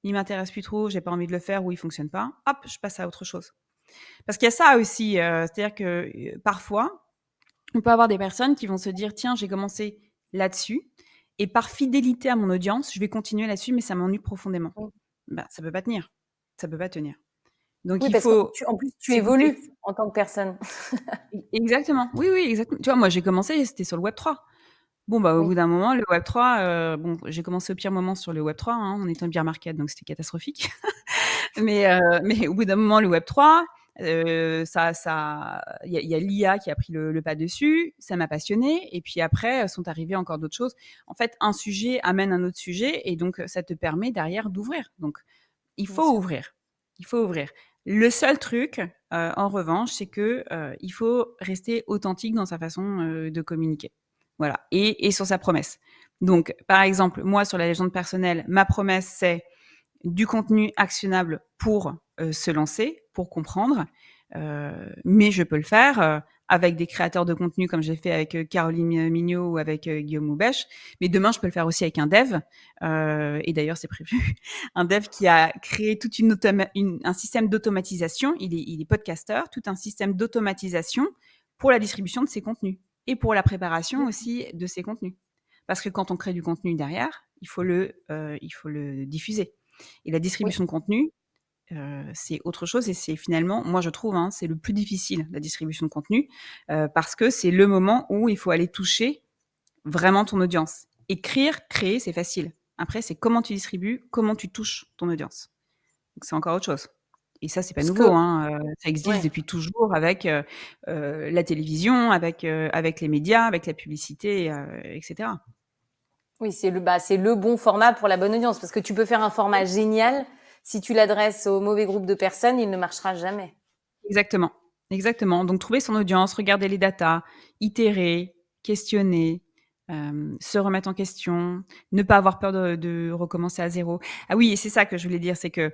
il m'intéresse plus trop, j'ai pas envie de le faire ou il fonctionne pas. Hop, je passe à autre chose». Parce qu'il y a ça aussi, c'est-à-dire que, parfois on peut avoir des personnes qui vont se dire: «Tiens, j'ai commencé là-dessus et par fidélité à mon audience, je vais continuer là-dessus, mais ça m'ennuie profondément». Oui, Bah, ça peut pas tenir. Ça peut pas tenir. Donc oui, il parce que faut en plus, tu s'écouter. évolues en tant que personne. Exactement. Oui, oui, exactement. Tu vois, moi, j'ai commencé, c'était sur le Web3. Bon, bah, au bout Oui, d'un moment, le Web3, bon, j'ai commencé au pire moment sur le Web3, hein, en étant bear market, donc c'était catastrophique. Mais au bout d'un moment, le Web3, il y a l'IA qui a pris le pas dessus, ça m'a passionné. Et puis après, sont arrivées encore d'autres choses. En fait, un sujet amène un autre sujet, et donc ça te permet derrière d'ouvrir. Donc, il bien faut sûr. ouvrir. Il faut ouvrir. Le seul truc, en revanche, c'est que il faut rester authentique dans sa façon de communiquer. Voilà. Et sur sa promesse. Donc, par exemple, moi, sur la légende personnelle, ma promesse, c'est du contenu actionnable pour se lancer, pour comprendre, mais je peux le faire, avec des créateurs de contenu comme j'ai fait avec, Caroline Mignot ou avec, Guillaume Houbèche. Mais demain, je peux le faire aussi avec un dev, et d'ailleurs c'est prévu. Un dev qui a créé toute un système d'automatisation. Il est podcasteur, tout un système d'automatisation pour la distribution de ses contenus et pour la préparation aussi de ses contenus. Parce que quand on crée du contenu derrière, il faut le diffuser. Et la Oui. distribution de contenu, c'est autre chose et c'est finalement, moi je trouve, hein, c'est le plus difficile, la distribution de contenu, parce que c'est le moment où il faut aller toucher vraiment ton audience. Écrire, créer, c'est facile. Après, c'est comment tu distribues, comment tu touches ton audience. Donc c'est encore autre chose. Et ça, c'est pas Parce nouveau, que, hein, ça existe ouais. depuis toujours avec, la télévision, avec les médias, avec la publicité, et cetera. Oui, c'est le bon format pour la bonne audience. Parce que tu peux faire un format génial. Si tu l'adresses au mauvais groupe de personnes, il ne marchera jamais. Exactement, exactement. Donc trouver son audience, regarder les datas, itérer, questionner, se remettre en question, ne pas avoir peur de recommencer à zéro. Ah oui, et c'est ça que je voulais dire, c'est que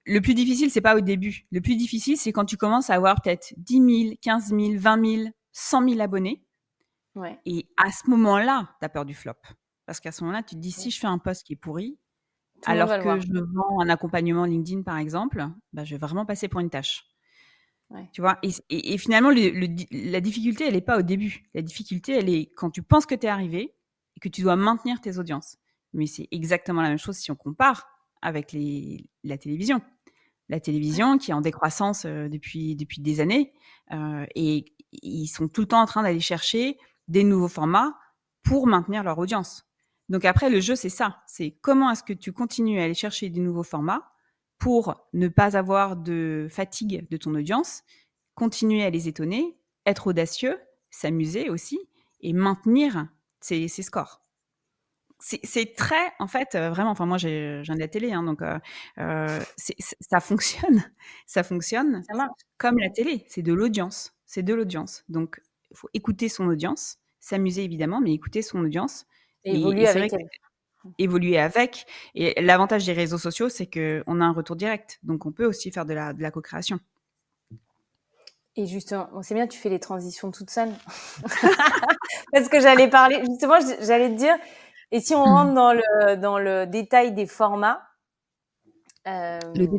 le plus difficile, c'est pas au début. Le plus difficile, c'est quand tu commences à avoir peut-être 10 000, 15 000, 20 000, 100 000 abonnés. Ouais. Et à ce moment-là, tu as peur du flop. Parce qu'à ce moment-là, tu te dis, si Ouais. je fais un post qui est pourri, Tout le monde va alors le que voir. je vends un accompagnement LinkedIn, par exemple, bah, je vais vraiment passer pour une tâche. Ouais. Tu vois? Et finalement, la difficulté, elle est pas au début. La difficulté, elle est quand tu penses que tu es arrivé et que tu dois maintenir tes audiences. Mais c'est exactement la même chose si on compare avec la télévision. La Ouais. télévision qui est en décroissance, depuis des années, et ils sont tout le temps en train d'aller chercher des nouveaux formats pour maintenir leur audience. Donc après, le jeu, c'est ça. C'est comment est-ce que tu continues à aller chercher des nouveaux formats pour ne pas avoir de fatigue de ton audience, continuer à les étonner, être audacieux, s'amuser aussi et maintenir ses scores. C'est très en fait, vraiment, enfin moi je viens de la télé, hein, donc ça fonctionne. Ça fonctionne Ça marche. comme la télé, c'est de l'audience, c'est de l'audience. Donc il faut écouter son audience, s'amuser évidemment, mais écouter son audience Et et évoluer c'est vrai avec que elle. évoluer avec et l'avantage des réseaux sociaux, c'est qu'on a un retour direct, donc on peut aussi faire de la co-création. Et justement, bon, c'est bien, tu fais les transitions toute seule. Parce que j'allais parler, justement, j'allais te dire, et si on rentre dans le détail des formats, Le dé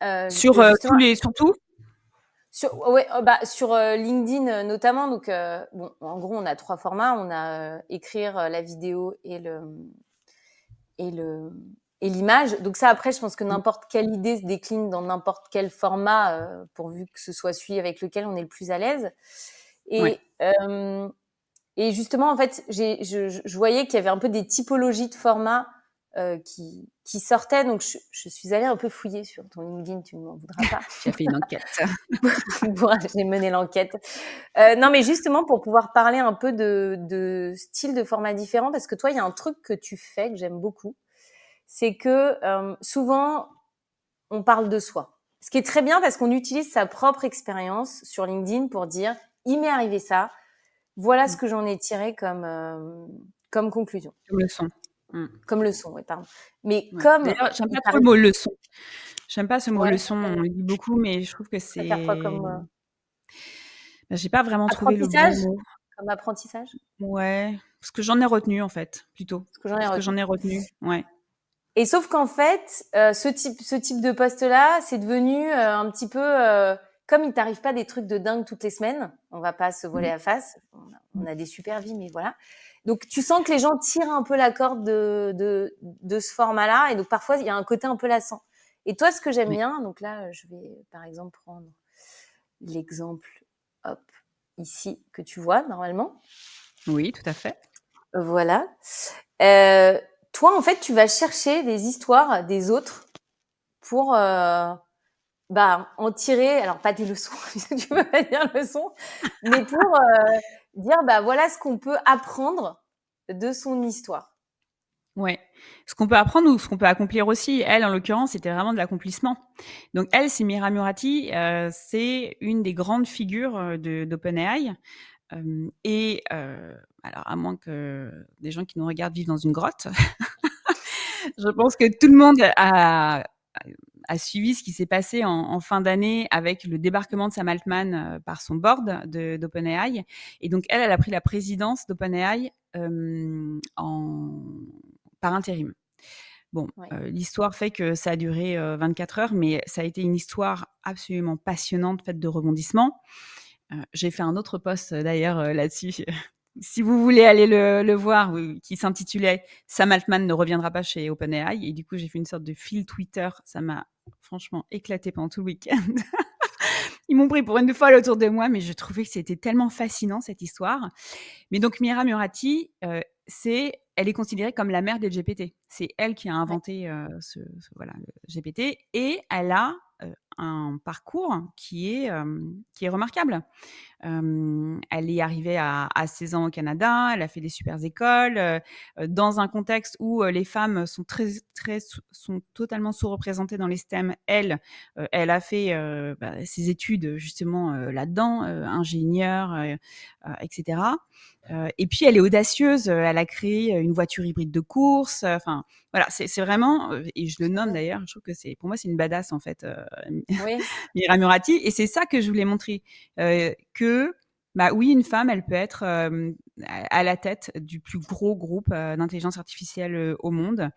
euh, Ouais. Sur, justement, sur tout? ouais, sur LinkedIn notamment, donc, bon, en gros, on a 3 formats. On a écrire, la vidéo et le et l'image. Donc ça, après, je pense que n'importe quelle idée se décline dans n'importe quel format, pourvu que ce soit celui avec lequel on est le plus à l'aise. Ouais. Et, et justement, en fait, je voyais qu'il y avait un peu des typologies de formats qui sortaient. Donc, je suis allée un peu fouiller sur ton LinkedIn, tu ne m'en voudras pas. Tu as fait une enquête. J'ai mené l'enquête. Non, mais justement, pour pouvoir parler un peu de styles de formats différents, parce que toi, il y a un truc que tu fais que j'aime beaucoup, c'est que souvent, on parle de soi. Ce qui est très bien parce qu'on utilise sa propre expérience sur LinkedIn pour dire, il m'est arrivé ça, voilà ce que j'en ai tiré comme conclusion, Comme leçon. Mmh. comme leçon, oui, pardon. Mais Ouais. comme D'ailleurs, j'aime il pas trop le t'arrive, mot leçon. J'aime pas ce mot ouais, leçon, on le dit beaucoup, mais je trouve que tu préfères quoi c'est comme j'ai pas vraiment trouvé le bon apprentissage, mot. comme apprentissage, Ouais, parce que j'en ai retenu en fait, plutôt. ce que j'en ai Parce que retenu. j'en ai retenu, ouais. Et sauf qu'en fait, ce type de poste-là, c'est devenu un petit peu, comme il t'arrive pas des trucs de dingue toutes les semaines, on va pas se voiler Mmh. la face, on a des super vies, mais voilà. Donc tu sens que les gens tirent un peu la corde de ce format-là, et donc parfois il y a un côté un peu lassant. Et toi, ce que j'aime Ouais. bien, donc là, je vais par exemple prendre l'exemple, hop, ici que tu vois normalement. Oui, tout à fait. Voilà. Euh, Toi, en fait, tu vas chercher des histoires des autres pour en tirer, alors pas des leçons, tu peux pas dire leçons, mais pour dire voilà ce qu'on peut apprendre de son histoire. Ouais. Ce qu'on peut apprendre ou ce qu'on peut accomplir aussi. Elle, en l'occurrence, c'était vraiment de l'accomplissement. Donc elle, c'est Mira Murati, c'est une des grandes figures, d'OpenAI. Et alors à moins que des gens qui nous regardent vivent dans une grotte, je pense que tout le monde a suivi ce qui s'est passé en fin d'année avec le débarquement de Sam Altman par son board d'OpenAI. Et donc, elle a pris la présidence d'OpenAI par intérim. Bon, Ouais. l'histoire fait que ça a duré 24 heures, mais ça a été une histoire absolument passionnante, faite de rebondissements. J'ai fait un autre post d'ailleurs là-dessus. Si vous voulez aller le voir, qui s'intitulait Sam Altman ne reviendra pas chez OpenAI. Et du coup, j'ai fait une sorte de fil Twitter. Ça m'a franchement éclaté pendant tout le week-end. Ils m'ont pris pour une folle autour de moi, mais je trouvais que c'était tellement fascinant cette histoire. Mais donc Mira Murati, elle est considérée comme la mère des GPT. C'est elle qui a inventé voilà, le GPT, et elle a un parcours qui est remarquable. Elle est arrivée à 16 ans au Canada, elle a fait des super écoles, dans un contexte où les femmes sont sont totalement sous-représentées dans les STEM. Elle a fait ses études justement là-dedans, ingénieure, etc. Et puis elle est audacieuse, elle a créé une voiture hybride de course. Enfin voilà, c'est vraiment, et je le nomme d'ailleurs, je trouve que pour moi c'est une badass en fait, Oui. Mira Murati, et c'est ça que je voulais montrer, que bah oui, une femme, elle peut être à la tête du plus gros groupe d'intelligence artificielle au monde.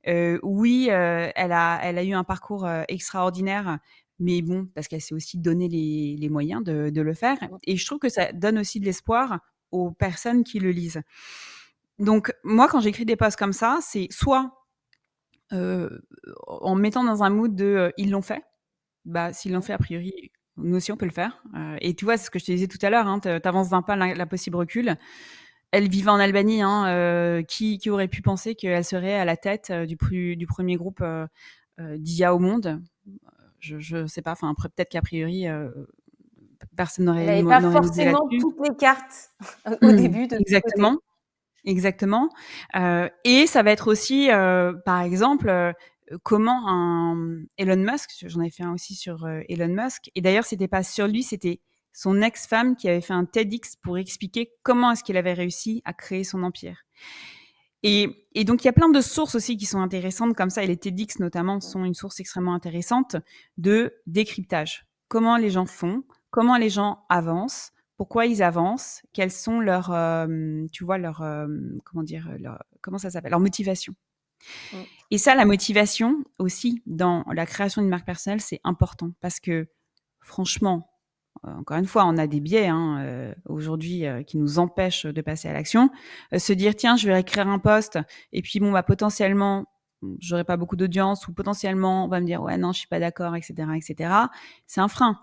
Oui, elle a eu un parcours extraordinaire, mais bon, parce qu'elle s'est aussi donné les moyens de le faire. Et je trouve que ça donne aussi de l'espoir aux personnes qui le lisent. Donc moi, quand j'écris des posts comme ça, c'est soit en me mettant dans un mood de ils l'ont fait. Bah, s'ils l'ont fait, a priori, nous aussi, on peut le faire. Et tu vois, c'est ce que je te disais tout à l'heure, hein, tu avances d'un pas la possible recul. Elle vivait en Albanie, hein, qui aurait pu penser qu'elle serait à la tête du premier groupe d'IA au monde? Je sais pas, enfin, peut-être qu'a priori, personne Elle n'aurait n'avait pas misé forcément là-dessus. toutes les cartes au début de son côté. Exactement. Exactement. Et ça va être aussi, par exemple, comment Elon Musk, j'en avais fait un aussi sur Elon Musk, et d'ailleurs, c'était pas sur lui, c'était son ex-femme qui avait fait un TEDx pour expliquer comment est-ce qu'il avait réussi à créer son empire. Et donc, il y a plein de sources aussi qui sont intéressantes comme ça, et les TEDx notamment sont une source extrêmement intéressante de décryptage. Comment les gens font, comment les gens avancent, pourquoi ils avancent, quelles sont leurs, tu vois, comment dire, comment ça s'appelle, leur motivation. Mm. Et ça, la motivation aussi dans la création d'une marque personnelle, c'est important parce que franchement, encore une fois, on a des biais aujourd'hui qui nous empêchent de passer à l'action. Se dire tiens, je vais écrire un post et puis bon, bah potentiellement, j'aurai pas beaucoup d'audience, ou potentiellement on va me dire ouais non, je suis pas d'accord, etc., etc. C'est un frein.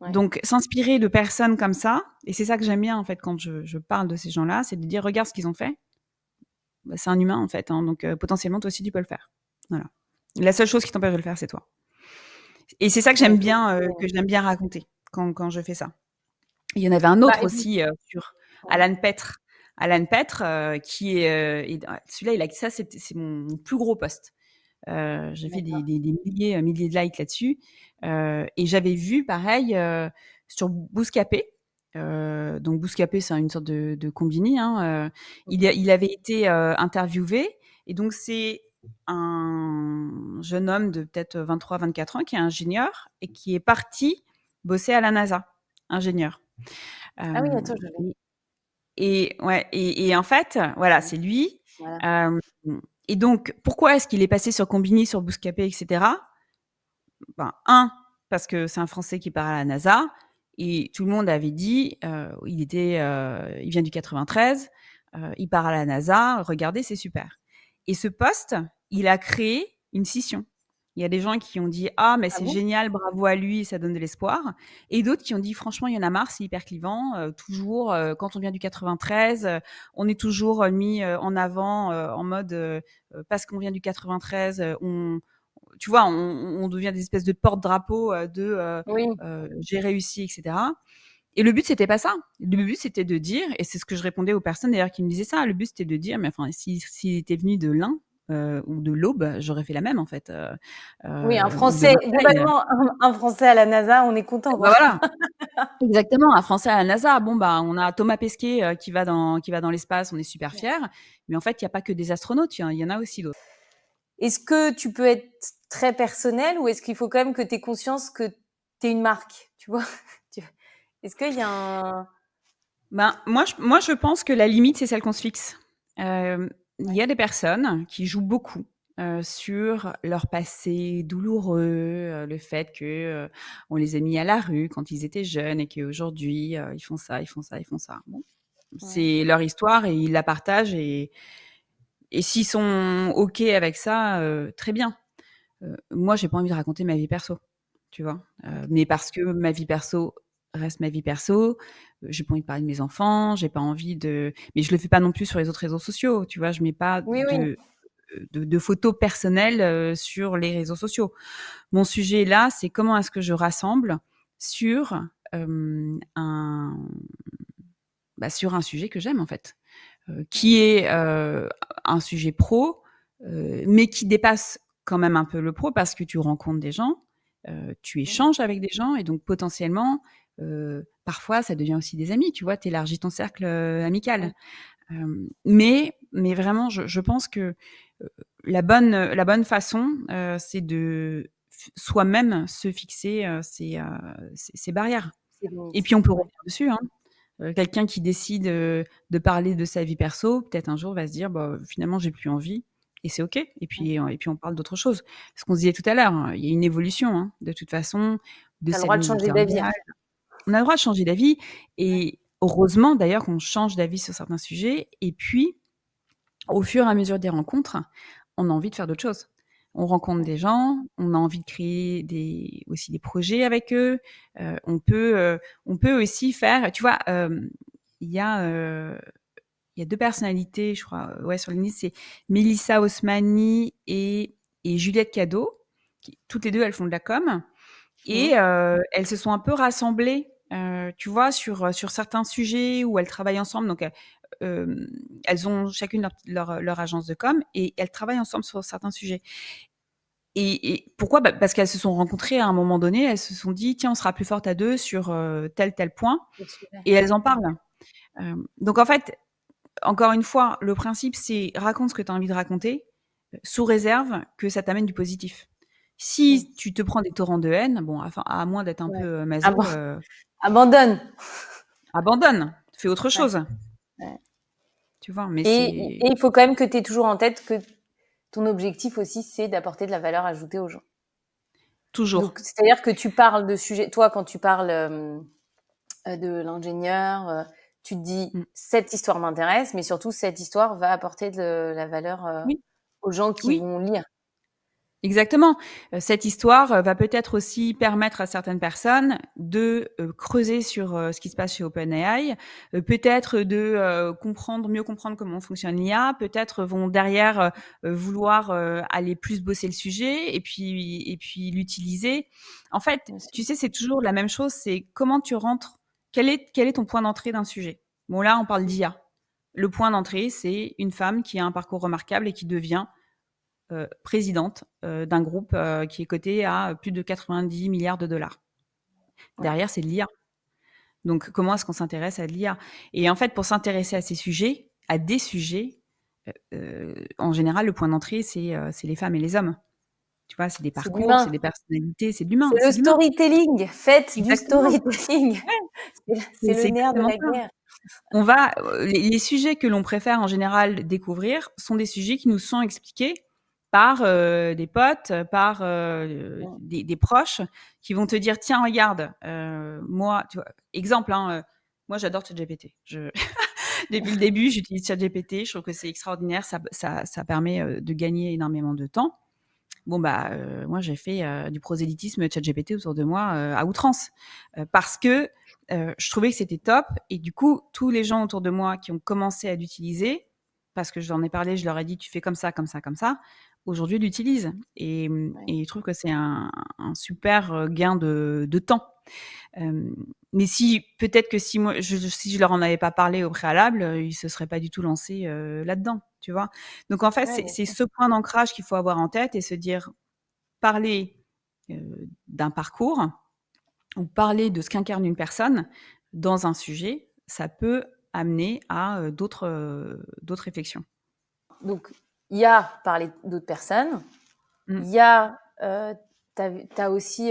Ouais. Donc s'inspirer de personnes comme ça, et c'est ça que j'aime bien en fait quand je parle de ces gens-là, c'est de dire regarde ce qu'ils ont fait. Bah, c'est un humain en fait, hein, donc potentiellement toi aussi tu peux le faire. Voilà. La seule chose qui t'empêche de le faire, c'est toi. Et c'est ça que Ouais, j'aime bien raconter quand je fais ça. Il y en avait un bah, autre aussi sur ouais. Alan Petre. Alan Petre, qui est, celui-là, ça c'est mon plus gros post. J'ai fait des milliers de likes là-dessus. Et j'avais vu pareil sur Bouscapé. Donc Bouscapé, c'est une sorte de combini. Hein. Il avait été interviewé, et donc c'est un jeune homme de peut-être 23-24 ans qui est ingénieur et qui est parti bosser à la NASA, ingénieur. Ah oui, Euh, attends, je l'ai. ouais, et en fait, voilà, c'est lui. Voilà. Euh, et donc, pourquoi est-ce qu'il est passé sur Combini, sur Bouscapé, etc. Ben, parce que c'est un Français qui part à la NASA, et tout le monde avait dit, il vient du 93, il part à la NASA, regardez, c'est super. Et ce poste, il a créé une scission. Il y a des gens qui ont dit ah mais Ah c'est bon? génial, bravo à lui, ça donne de l'espoir, et d'autres qui ont dit franchement il y en a marre, c'est hyper clivant, toujours quand on vient du 93, on est toujours mis en avant en mode parce qu'on vient du 93, tu vois, on devient des espèces de porte-drapeau Oui. j'ai réussi, etc. Et le but, c'était pas ça. Le but, c'était de dire, et c'est ce que je répondais aux personnes d'ailleurs qui me disaient ça, le but, c'était de dire, mais enfin, s'il était venu de l'Ain ou de l'Aube, j'aurais fait la même, en fait. Oui, un Ou de Français, Marseille. globalement, un Français à la NASA, on est content, Bah quoi. voilà, exactement, un Français à la NASA. Bon, bah, on a Thomas Pesquet qui va dans l'espace, on est super fiers. Mais en fait, il n'y a pas que des astronautes, il y en a aussi d'autres. est-ce que tu peux être très personnel ou est-ce qu'il faut quand même que tu aies conscience que tu es une marque, tu vois? Est-ce qu'il y a un Ben, moi, je pense que la limite, c'est celle qu'on se fixe. Il y a des personnes qui jouent beaucoup, sur leur passé douloureux, le fait que, on les a mis à la rue quand ils étaient jeunes et qu'aujourd'hui, ils font ça, ils font ça, ils font ça. Bon, ouais, c'est leur histoire et ils la partagent et s'ils sont OK avec ça, très bien. Moi, j'ai pas envie de raconter ma vie perso, tu vois? Mais parce que ma vie perso reste ma vie perso, j'ai pas envie de parler de mes enfants, j'ai pas envie de mais je le fais pas non plus sur les autres réseaux sociaux, tu vois? Je mets pas oui, oui, de photos personnelles, sur les réseaux sociaux. Mon sujet là, c'est comment est-ce que je rassemble sur, un sur un sujet que j'aime en fait, qui est, un sujet pro, mais qui dépasse quand même un peu le pro parce que tu rencontres des gens, tu mmh, échanges avec des gens et donc potentiellement, parfois ça devient aussi des amis, tu vois? Tu élargis ton cercle, amical. ouais, Mais vraiment je pense que, la bonne façon, c'est de soi-même se fixer, ses barrières c'est et limite, puis on peut ouais. revenir dessus, hein. Quelqu'un qui décide, de parler de sa vie perso, peut-être un jour va se dire: «Bah, finalement j'ai plus envie» et c'est OK Mmh. et puis on parle d'autre chose. Ce qu'on se disait tout à l'heure, hein, il y a une évolution, hein, de toute façon, de Tu as le sa droit de ligne changer d'avis éditoriale. après. On a le droit de changer d'avis et heureusement d'ailleurs qu'on change d'avis sur certains sujets et puis au fur et à mesure des rencontres, on a envie de faire d'autres choses. On rencontre Ouais, des gens, on a envie de créer aussi des projets avec eux. On peut aussi faire tu vois, il y a, heu, il y a 2 personnalités, je crois, ouais, sur LinkedIn, c'est Mélissa Osmani et Juliette Cadeau, qui toutes les 2, elles font de la com mmh, et elles se sont un peu rassemblées, tu vois, sur certains sujets où elles travaillent ensemble. Donc, elles ont chacune leur agence de com et elles travaillent ensemble sur certains sujets. Et pourquoi? Bah, parce qu'elles se sont rencontrées à un moment donné, elles se sont dit: «Tiens, on sera plus fortes à 2 sur, tel point» c'est super. et elles en Ouais, parlent. Donc en fait, encore une fois, le principe, c'est raconte ce que tu as envie de raconter, sous réserve que ça t'amène du positif. mmh, Si tu te prends des torrents de haine, bon, enfin, à moins d'être un peu, ouais. maso, Abandonne! abandonne, fais autre Ouais, chose, ouais. tu vois? Mais Et c'est il faut quand même que tu aies toujours en tête que ton objectif aussi, c'est d'apporter de la valeur ajoutée aux gens. toujours. Donc, c'est-à-dire que tu parles de sujets toi, quand tu parles, de l'ingénieur, tu te dis: Mmh. «Cette histoire m'intéresse, mais surtout cette histoire va apporter de la valeur, Oui, aux gens qui oui. vont lire». Exactement. Cette histoire, va peut-être aussi permettre à certaines personnes de, creuser sur, ce qui se passe chez OpenAI, peut-être de, comprendre mieux comprendre comment fonctionne l'IA, peut-être vont derrière, vouloir, aller plus bosser le sujet et puis l'utiliser. En fait, Bien sûr. tu sais, c'est toujours la même chose, c'est comment tu rentres quel est ton point d'entrée d'un sujet? Bon là, on parle d'IA. Le point d'entrée, c'est une femme qui a un parcours remarquable et qui devient présidente, d'un groupe, qui est coté à plus de 90 milliards de dollars. Ouais, Derrière, c'est de l'IA. Donc comment est-ce qu'on s'intéresse à de l'IA? Et en fait, pour s'intéresser à ces sujets, à des sujets, en général, le point d'entrée, c'est les femmes et les hommes. Tu vois? C'est des c'est parcours, c'est l'humain. des personnalités, c'est de C'est l'humain, le c'est de l'humain. storytelling. Faites du Exactement, storytelling. ouais, C'est le c'est nerf de exactement la ça. guerre. Les sujets que l'on préfère en général découvrir sont des sujets qui nous sont expliqués par, des potes, par, Mmh. des proches qui vont te dire: «Tiens regarde, moi» tu vois? Exemple, hein, moi j'adore ChatGPT. Depuis le début, j'utilise ChatGPT, je trouve que c'est extraordinaire, ça permet, de gagner énormément de temps. Bon bah, moi j'ai fait, du prosélytisme ChatGPT autour de moi, à outrance, parce que, je trouvais que c'était top et du coup, tous les gens autour de moi qui ont commencé à l'utiliser, parce que j'en ai parlé, je leur ai dit: «Tu fais comme ça, comme ça, comme ça», aujourd'hui l'utilisent Ouais. et ils trouvent que c'est un super, gain de temps. Mais si peut-être que si je leur en avais pas parlé au préalable, ils se seraient pas du tout lancés, là-dedans, tu vois? Donc en fait, Ouais, bien c'est sûr. ce point d'ancrage qu'il faut avoir en tête et se dire parler, d'un parcours ou parler de ce qu'incarne une personne dans un sujet, ça peut amener à, d'autres réflexions. Donc il y a parler d'autres personnes, Mmh. il y a, t'as aussi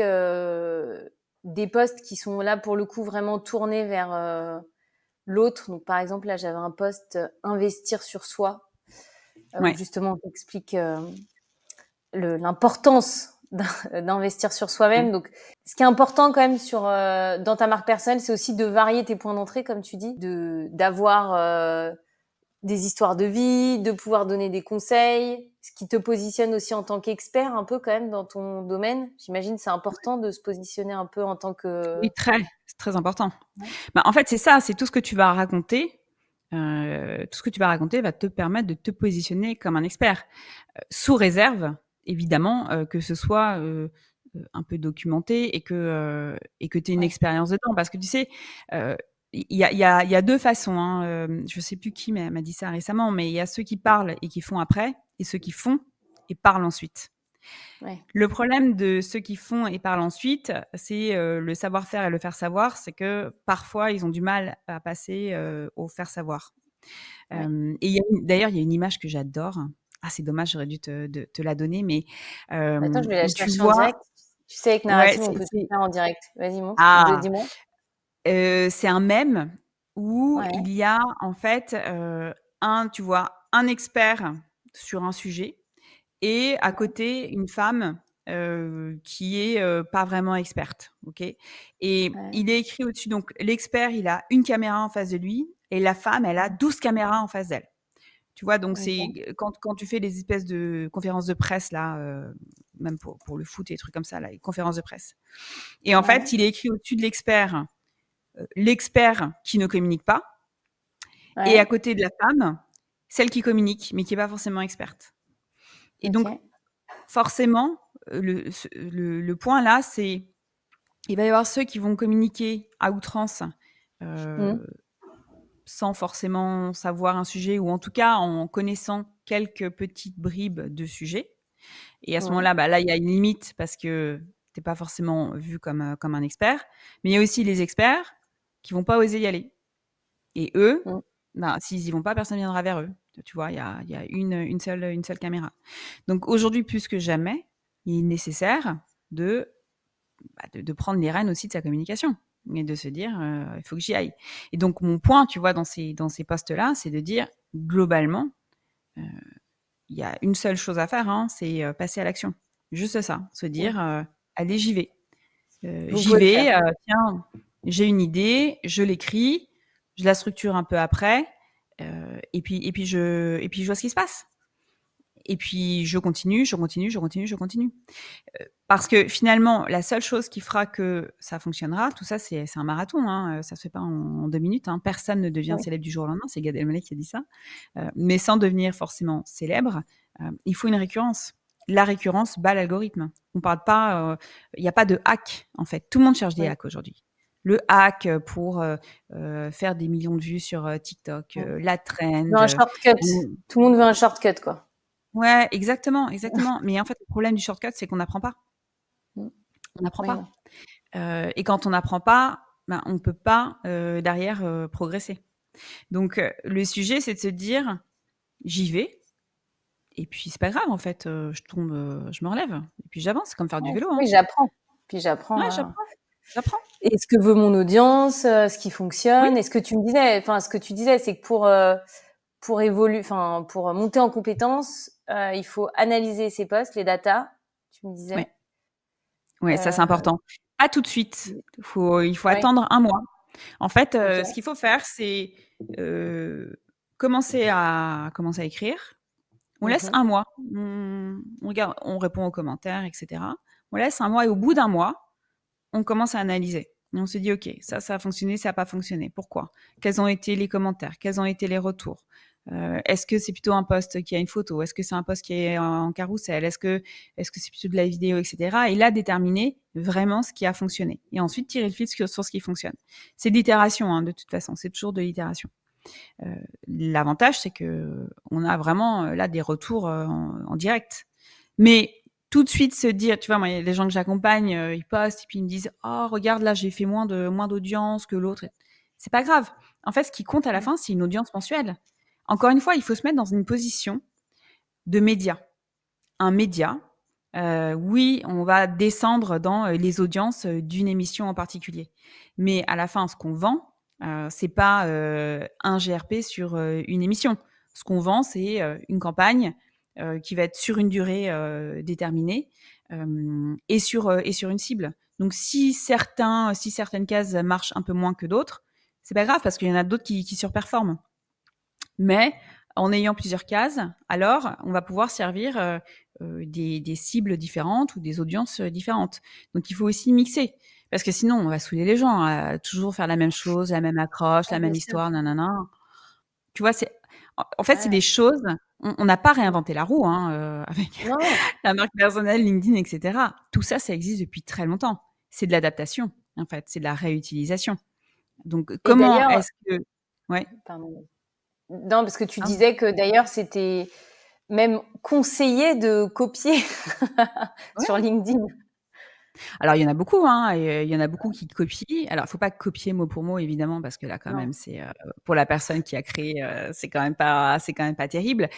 des posts qui sont là pour le coup vraiment tournés vers l'autre. Donc par exemple, là j'avais un post investir sur soi, où Ouais. justement on t'explique l'importance d'investir sur soi-même. Ouais. Donc, ce qui est important quand même dans ta marque personnelle, c'est aussi de varier tes points d'entrée, comme tu dis, d'avoir des histoires de vie, de pouvoir donner des conseils, ce qui te positionne aussi en tant qu'expert un peu quand même dans ton domaine. J'imagine c'est important de se positionner un peu en tant que... Oui, c'est très important. Ouais. Bah, en fait, c'est ça, c'est tout ce que tu vas raconter, tout ce que tu vas raconter va te permettre de te positionner comme un expert. Sous réserve, évidemment, que ce soit, un peu documenté et que tu aies une Ouais. expérience dedans. Parce que tu sais, il y a 2 façons, hein, je sais plus qui m'a dit ça récemment, mais il y a ceux qui parlent et qui font après et ceux qui font et parlent ensuite. Ouais. Le problème de ceux qui font et parlent ensuite, c'est, le savoir-faire et le faire savoir, c'est que parfois ils ont du mal à passer, au faire savoir. Ouais. Et d'ailleurs, il y a une image que j'adore. Ah, c'est dommage, j'aurais dû te la donner, mais Attends, je vais la où tu chercher en vois direct. Tu sais, avec ouais, Narrative, on peut tout c'est faire en direct. Vas-y, montre. ah, Dis-moi. c'est un mème où Ouais. il y a en fait, tu vois, un expert sur un sujet et à côté une femme, qui est, pas vraiment experte, OK? Et Ouais. il est écrit au-dessus donc l'expert, il a une caméra en face de lui et la femme, elle a 12 caméras en face d'elle. Tu vois? Donc Ok. c'est quand tu fais les espèces de conférences de presse là, même pour le foot et des trucs comme ça là, les conférences de presse. Et en Ouais. fait, il est écrit au-dessus de l'expert, l'expert qui ne communique pas et à Ouais. côté de la femme, celle qui communique, mais qui est pas forcément experte. Et Ok. donc forcément, le point là, c'est il va y avoir ceux qui vont communiquer à outrance, Mm. heu, sans forcément savoir un sujet ou en tout cas en connaissant quelques petites bribes de sujet. Et à ce Ouais. moment-là, bah, là, il y a une limite parce que tu es pas forcément vu comme un expert. Mais il y a aussi les experts qui vont pas oser y aller. Et eux, Mm. bah, s'ils y vont pas, personne viendra vers eux. Tu vois? Il y a une seule caméra. Donc aujourd'hui, plus que jamais, il est nécessaire de prendre les rênes aussi de sa communication et de se dire, «Il faut que j'y aille». Et donc mon point, tu vois, dans ces postes-là, c'est de dire globalement, heu il y a une seule chose à faire, hein, c'est, passer à l'action. Juste ça, se Mm. dire, «Allez, j'y vais». Vous J'y pouvez le vais, faire. tiens, j'ai une idée, je l'écris, je la structure un peu après, et puis je vois ce qui se passe. Et puis je continue, je continue, je continue, je continue. Parce que finalement, la seule chose qui fera que ça fonctionnera, tout ça, c'est un marathon, hein, ça se fait pas en 2 minutes, hein. Personne ne devient Oui. célèbre du jour au lendemain, c'est Gad Elmaleh qui a dit ça. Mais sans devenir forcément célèbre, il faut une récurrence. La récurrence bat l'algorithme. On parle pas, il y a pas de hack, en fait. Tout le monde cherche des Oui. hacks aujourd'hui. Le hack, pour, faire des millions de vues sur, TikTok, Mm. la Tu trend, veux un shortcut. mmh, Tout le monde veut un shortcut, quoi. ouais, exactement, exactement. Mais en fait, le problème du shortcut, c'est qu'on n'apprend pas. Mm. On n'apprend Oui. pas. Et quand on n'apprend pas, ben, on peut pas, derrière, progresser. Donc le sujet, c'est de se dire: «J'y vais et puis c'est pas grave en fait, je tombe, je me relève et puis j'avance». C'est comme faire du Ouais. vélo, hein. Oui, j'apprends. Puis j'apprends Ouais, à... j'apprends. Et ce que veut mon audience, ce qui Oui, fonctionne. Et ce que tu me disais, enfin, ce que tu disais, c'est que pour évoluer, enfin, pour monter en compétences, il faut analyser ses posts, les datas, tu me disais. ouais, ouais, ça c'est Euh, important. Pas tout de suite, il faut ouais, attendre un mois. En fait, ok. ce qu'il faut faire, c'est, heu, commencer à écrire. On laisse Mhm. un mois, on regarde, on répond aux commentaires et cetera. On laisse un mois et au bout d'un mois, on commence à analyser et on se dit: «OK, ça a fonctionné, ça a pas fonctionné. Pourquoi? Quels ont été les commentaires? Quels ont été les retours? Est-ce que c'est plutôt un post qui a une photo? Est-ce que c'est un post qui est en carrousel? Est-ce que c'est plutôt de la vidéo?» et cetera. Et là, déterminer vraiment ce qui a fonctionné et ensuite tirer le fil sur ce qui fonctionne. C'est de l'itération, hein, de toute façon, c'est toujours de l'itération. L'avantage, c'est qu'on a vraiment, là, des retours, en direct. Mais tout de suite se dire, tu vois, moi, il y a des gens que j'accompagne, ils postent et puis ils me disent: «Oh regarde là, j'ai fait moins d'audience que l'autre». C'est pas grave. En fait, ce qui compte à la fin, c'est une audience mensuelle. Encore une fois, il faut se mettre dans une position de média. Un média, oui, on va descendre dans les audiences d'une émission en particulier. Mais à la fin, ce qu'on vend, c'est pas un GRP sur une émission. Ce qu'on vend, c'est une campagne qui va être sur une durée déterminée et sur une cible. Donc, si certaines cases marchent un peu moins que d'autres, c'est pas grave parce qu'il y en a d'autres qui surperforment. Mais en ayant plusieurs cases, alors on va pouvoir servir des cibles différentes ou des audiences différentes. Donc il faut aussi mixer. Parce que sinon, on va saouler les gens à toujours faire la même chose, la même accroche, Ouais, la bien même sûr. histoire, nanana. Tu vois, en fait, Ouais, c'est des ouais. choses. On n'a pas réinventé la roue hein, avec Non, non. la marque personnelle, LinkedIn, etc. Tout ça, ça existe depuis très longtemps. C'est de l'adaptation, en fait. C'est de la réutilisation. Donc, Et comment d'ailleurs, est-ce que... Ouais. pardon. Non, parce que tu Ah, disais que d'ailleurs, c'était même conseillé de copier sur ouais. LinkedIn. Alors, il y en a beaucoup, hein, et il y en a beaucoup qui copient. Alors, il faut pas copier mot pour mot, évidemment, parce que là, quand Non. même, c'est pour la personne qui a créé, c'est quand même pas terrible.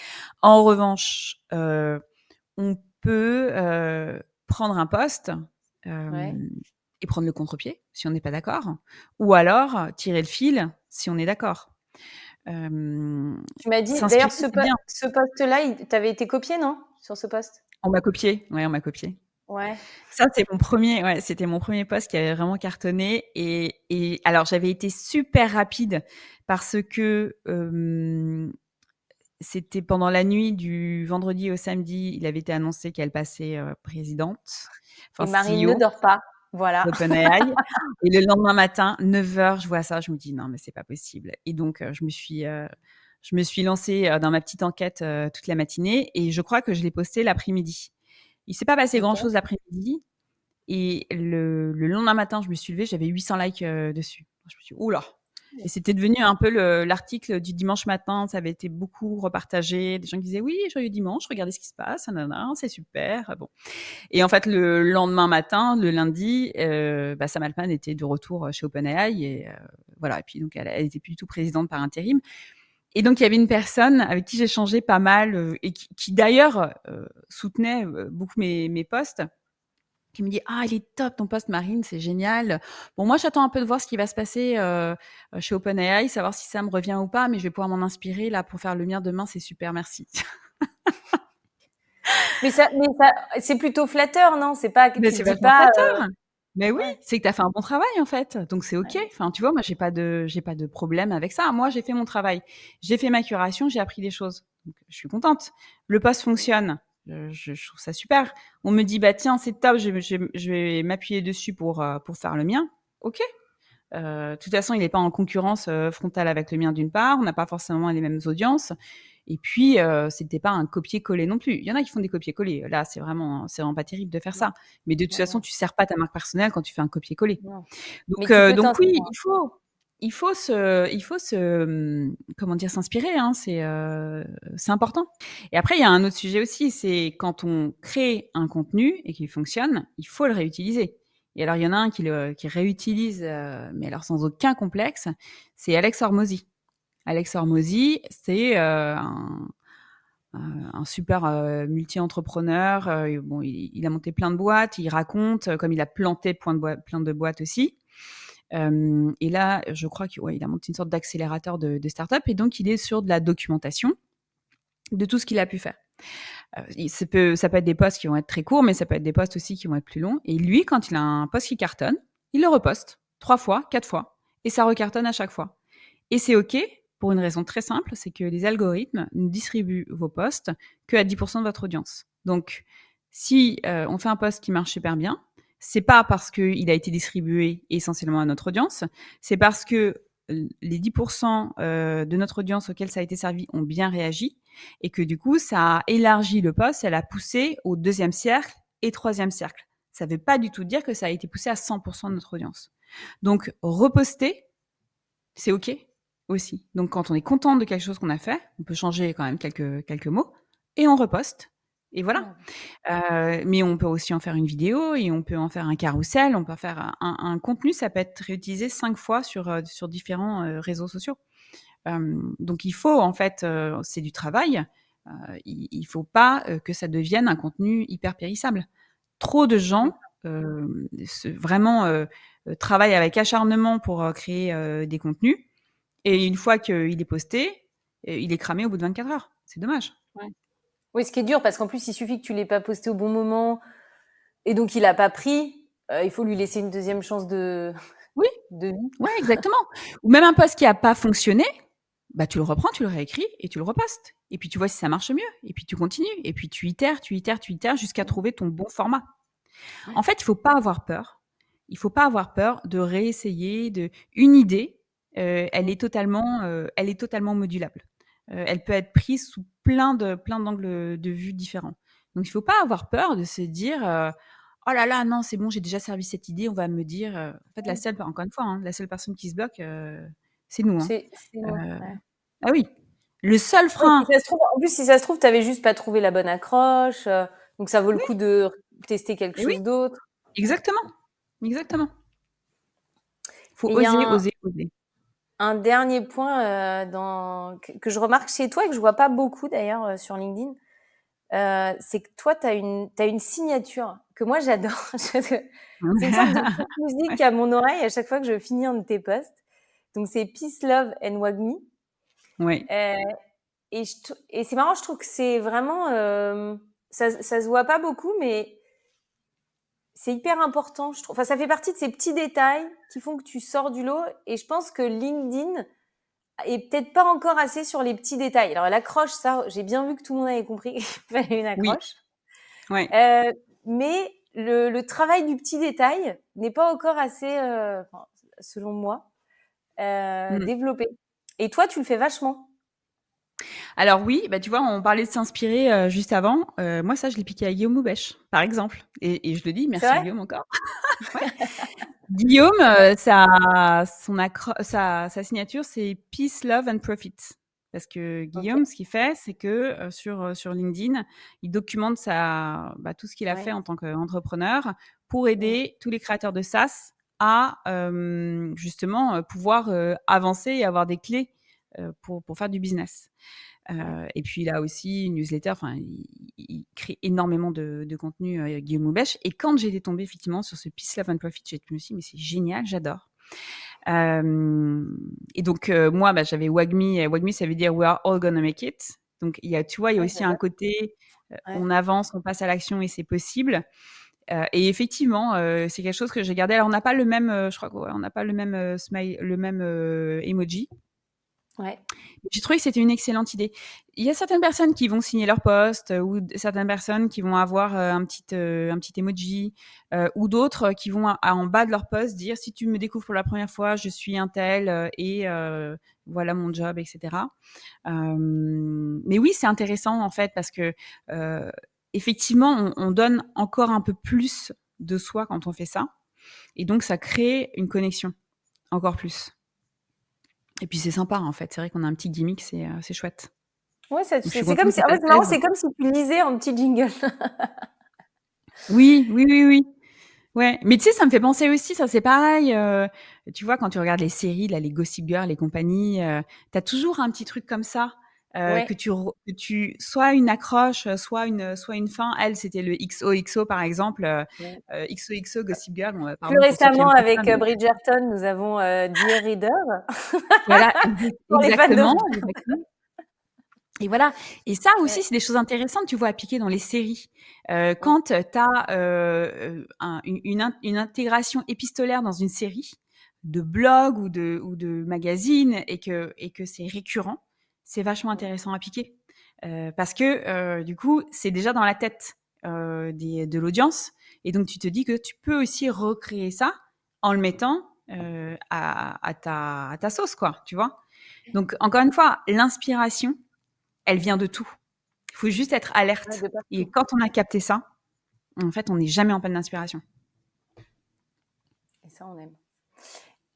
En revanche, on peut prendre un poste Ouais. et prendre le contre-pied si on n'est pas d'accord, ou alors tirer le fil si on est d'accord. Tu m'as dit, S'inspirer, d'ailleurs, c'est bien. ce poste-là, tu avais été copié, non? Sur ce poste? On m'a copié, ouais, on m'a copié. Ouais. Ça, c'était mon premier post qui avait vraiment cartonné et alors j'avais été super rapide parce que, c'était pendant la nuit du vendredi au samedi, il avait été annoncé qu'elle passait, présidente, Et enfin Marine ne CEO dort pas. Voilà. d'OpenAI et le lendemain matin, 9 heures, je vois ça, je me dis: «Non mais c'est pas possible» et donc je me suis lancée, dans ma petite enquête, toute la matinée et je crois que je l'ai posté l'après-midi. Il s'est pas passé OK. grand-chose l'après-midi et le lendemain matin, je me suis levée, j'avais 800 likes, dessus. Je me suis dit: «Ouh là!» et c'était devenu un peu l'article du dimanche matin. Ça avait été beaucoup repartagé. Des gens qui disaient: «Oui, joyeux dimanche, regardez ce qui se passe, nanana, c'est super». Bon et en fait, le lendemain matin, le lundi, bah, Sam Altman était de retour, chez OpenAI et voilà et puis donc elle était plus du tout présidente par intérim et donc il y avait une personne avec qui j'échangeais pas mal, et qui d'ailleurs, soutenait, beaucoup mes posts qui me dit: «Ah, il est top ton post Marine, c'est génial. Bon, moi, j'attends un peu de voir ce qui va se passer, chez OpenAI, savoir si ça me revient ou pas, mais je vais pouvoir m'en inspirer là pour faire le mien demain, c'est super, merci». Mais ça, c'est plutôt flatteur, non? C'est pas que Mais tu te c'est dis vachement pas, flatteur. Mais oui, ouais, c'est que tu as fait un bon travail en fait, donc c'est OK. ouais. Enfin, tu vois, moi, j'ai pas de problème avec ça. Moi, j'ai fait mon travail. J'ai fait ma curation, j'ai appris des choses, donc je suis contente. Le post fonctionne, je trouve ça super. On me dit: «Bah tiens, c'est top, je vais m'appuyer dessus pour faire le mien». OK. De toute façon, il n'est pas en concurrence frontale avec le mien d'une part. On n'a pas forcément les mêmes audiences. Et puis, c'était pas un copier-coller non plus. Il y en a qui font des copier-coller. Là, c'est vraiment pas terrible de faire Non, ça. Mais de toute non, façon, non, tu sers pas ta marque personnelle quand tu fais un copier-coller. non. Mais tu peux Donc oui, t'inspirer. il faut se, comment dire, s'inspirer. Hein, c'est important. Et après, il y a un autre sujet aussi, c'est quand on crée un contenu et qu'il fonctionne, il faut le réutiliser. Et alors, il y en a un qui réutilise, mais alors sans aucun complexe, c'est Alex Hormozy. Alex Hormozy, c'est un super multi-entrepreneur. Bon, il a monté plein de boîtes, il raconte, comme il a planté plein de boîtes aussi. Et là, je crois qu'il ouais, il a monté une sorte d'accélérateur de start-up et donc il est sur de la documentation de tout ce qu'il a pu faire. Ça peut être des posts qui vont être très courts, mais ça peut être des posts aussi qui vont être plus longs. Et lui, quand il a un post qui cartonne, il le reposte 3 fois, 4 fois, et ça recartonne à chaque fois. Et c'est OK pour une raison très simple, c'est que les algorithmes ne distribuent vos posts que à 10% de votre audience. Donc, si on fait un post qui marche super bien, c'est pas parce qu'il a été distribué essentiellement à notre audience, c'est parce que les 10% de notre audience auquel ça a été servi ont bien réagi et que du coup, ça a élargi le post, ça l'a poussé au deuxième cercle et troisième cercle. Ça ne veut pas du tout dire que ça a été poussé à 100% de notre audience. Donc, reposter, c'est OK aussi. Donc, quand on est content de quelque chose qu'on a fait, on peut changer quand même quelques mots et on reposte. Et voilà. Ouais. Mais on peut aussi en faire une vidéo et on peut en faire un carrousel, on peut faire un contenu, ça peut être réutilisé 5 fois sur différents réseaux sociaux. Donc il faut en fait, c'est du travail, Il faut pas que ça devienne un contenu hyper périssable. Trop de Mmh. gens vraiment travaillent avec acharnement pour créer des contenus, et une fois qu'il est posté, il est cramé au bout de 24 heures. C'est dommage. Ouais. Oui, ce qui est dur, parce qu'en plus, il suffit que tu l'aies pas posté au bon moment, et donc il a pas pris. Il faut lui laisser une deuxième chance Oui, de vie. ouais, exactement. Ou même un post qui a pas fonctionné, bah tu le reprends, tu le réécris et tu le repostes. Et puis tu vois si ça marche mieux. Et puis tu continues. Et puis tu itères, tu itères, tu itères jusqu'à trouver ton bon format. En fait, il faut pas avoir peur. Il faut pas avoir peur de réessayer. Une idée, elle est totalement modulable. Elle peut être prise sous plein d'angles de vue différents. Donc il faut pas avoir peur de se dire oh là là, non, c'est bon, j'ai déjà servi cette idée. On va me dire. En fait, encore une fois, hein, la seule personne qui se bloque, c'est nous. Hein. C'est moi. Euh, Ouais. ah oui, le seul Ouais, si frein. ça se trouve, en plus, si ça se trouve, tu avais juste pas trouvé la bonne accroche. Donc ça vaut le Oui, coup de tester quelque et oui, chose d'autre. exactement, exactement. Faut Et il y a oser, oser, oser. un dernier point que je remarque chez toi et que je vois pas beaucoup d'ailleurs sur LinkedIn. C'est que toi, t'as une signature que moi j'adore. C'est une sorte de petite musique Ouais. à mon oreille à chaque fois que je finis un de tes posts. Donc c'est Peace, Love and Wagme. Ouais. Euh, et c'est marrant, je trouve que c'est vraiment, ça se voit pas beaucoup, mais c'est hyper important, je trouve. Enfin, ça fait partie de ces petits détails qui font que tu sors du lot. Et je pense que LinkedIn est peut-être pas encore assez sur les petits détails. Alors l'accroche, ça, j'ai bien vu que tout le monde avait compris qu'il fallait une Oui. accroche. Ouais. Mais le travail du petit détail n'est pas encore assez, enfin, selon moi, Mmh. développé. Et toi, tu le fais vachement. Alors oui, bah, tu vois, on parlait de s'inspirer, juste avant. Moi, ça, je l'ai piqué à Guillaume Houbèche, par exemple, et je le dis, C'est merci vrai? Guillaume encore. Ouais. Guillaume, sa signature, c'est Peace, Love and Profit. Parce que OK. Guillaume, ce qu'il fait, c'est que, sur LinkedIn, il documente tout ce qu'il a fait Ouais. en tant qu'entrepreneur pour Mmh. aider tous les créateurs de SaaS à, justement, pouvoir, avancer et avoir des clés, pour faire du business. Ouais. Et puis il a aussi une newsletter, enfin il crée énormément de contenu, Guillaume Houbèche. Et quand j'étais tombée effectivement sur ce Peace, Love and Profit, je me suis dit: «Mais c'est génial, j'adore». Et donc moi, j'avais WAGME, WAGME ça veut dire We are all gonna make it. Donc tu vois, il y a Ouais, aussi un j'adore. côté, Ouais. on avance, on passe à l'action et c'est possible. Et effectivement, c'est quelque chose que j'ai gardé. Alors on n'a pas le même, je crois qu'on n'a pas le même, le même, emoji. Ouais. J'ai trouvé que c'était une excellente idée. Il y a certaines personnes qui vont signer leur post, ou certaines personnes qui vont avoir un petit emoji, ou d'autres qui vont en bas de leur post dire si tu me découvres pour la première fois, je suis un tel et voilà mon job, etc. Mais oui, c'est intéressant en fait parce que effectivement, on donne encore un peu plus de soi quand on fait ça, et donc ça crée une connexion encore plus. Et puis c'est sympa en fait, c'est vrai qu'on a un petit gimmick, c'est chouette. Ouais, Donc je suis c'est comme contente si, que en ça fait, te c'est marrant, plaise. c'est comme si tu lisais un petit jingle. Oui, oui, oui, oui. Ouais, mais tu sais, ça me fait penser aussi, ça c'est pareil, tu vois, quand tu regardes les séries, là, les Gossip Girl et compagnie, tu toujours un petit truc comme ça, Ouais. que tu soit une accroche, soit une fin. Elle, c'était le XOXO par exemple, Ouais. XOXO Gossip Girl, bon, Plus pardon pour ceux qui récemment, aiment pas ça, avec mais Bridgerton, nous avons Dear Reader voilà, pour les fans de. exactement, exactement. Et voilà. Et ça Ouais. aussi, c'est des choses intéressantes, tu vois, appliquées dans les séries. Mm. Quand tu as une intégration épistolaire dans une série, de blog ou de magazine, et que c'est récurrent, c'est vachement Mm. intéressant à appliquer. Parce que du coup, c'est déjà dans la tête de l'audience. Et donc, tu te dis que tu peux aussi recréer ça en le mettant à ta sauce, quoi, tu vois. Donc, encore une fois, l'inspiration, elle vient de tout. Il faut juste être Ouais, alerte. de Et partout. quand on a capté ça, en fait, on n'est jamais en panne d'inspiration. Et ça, on aime.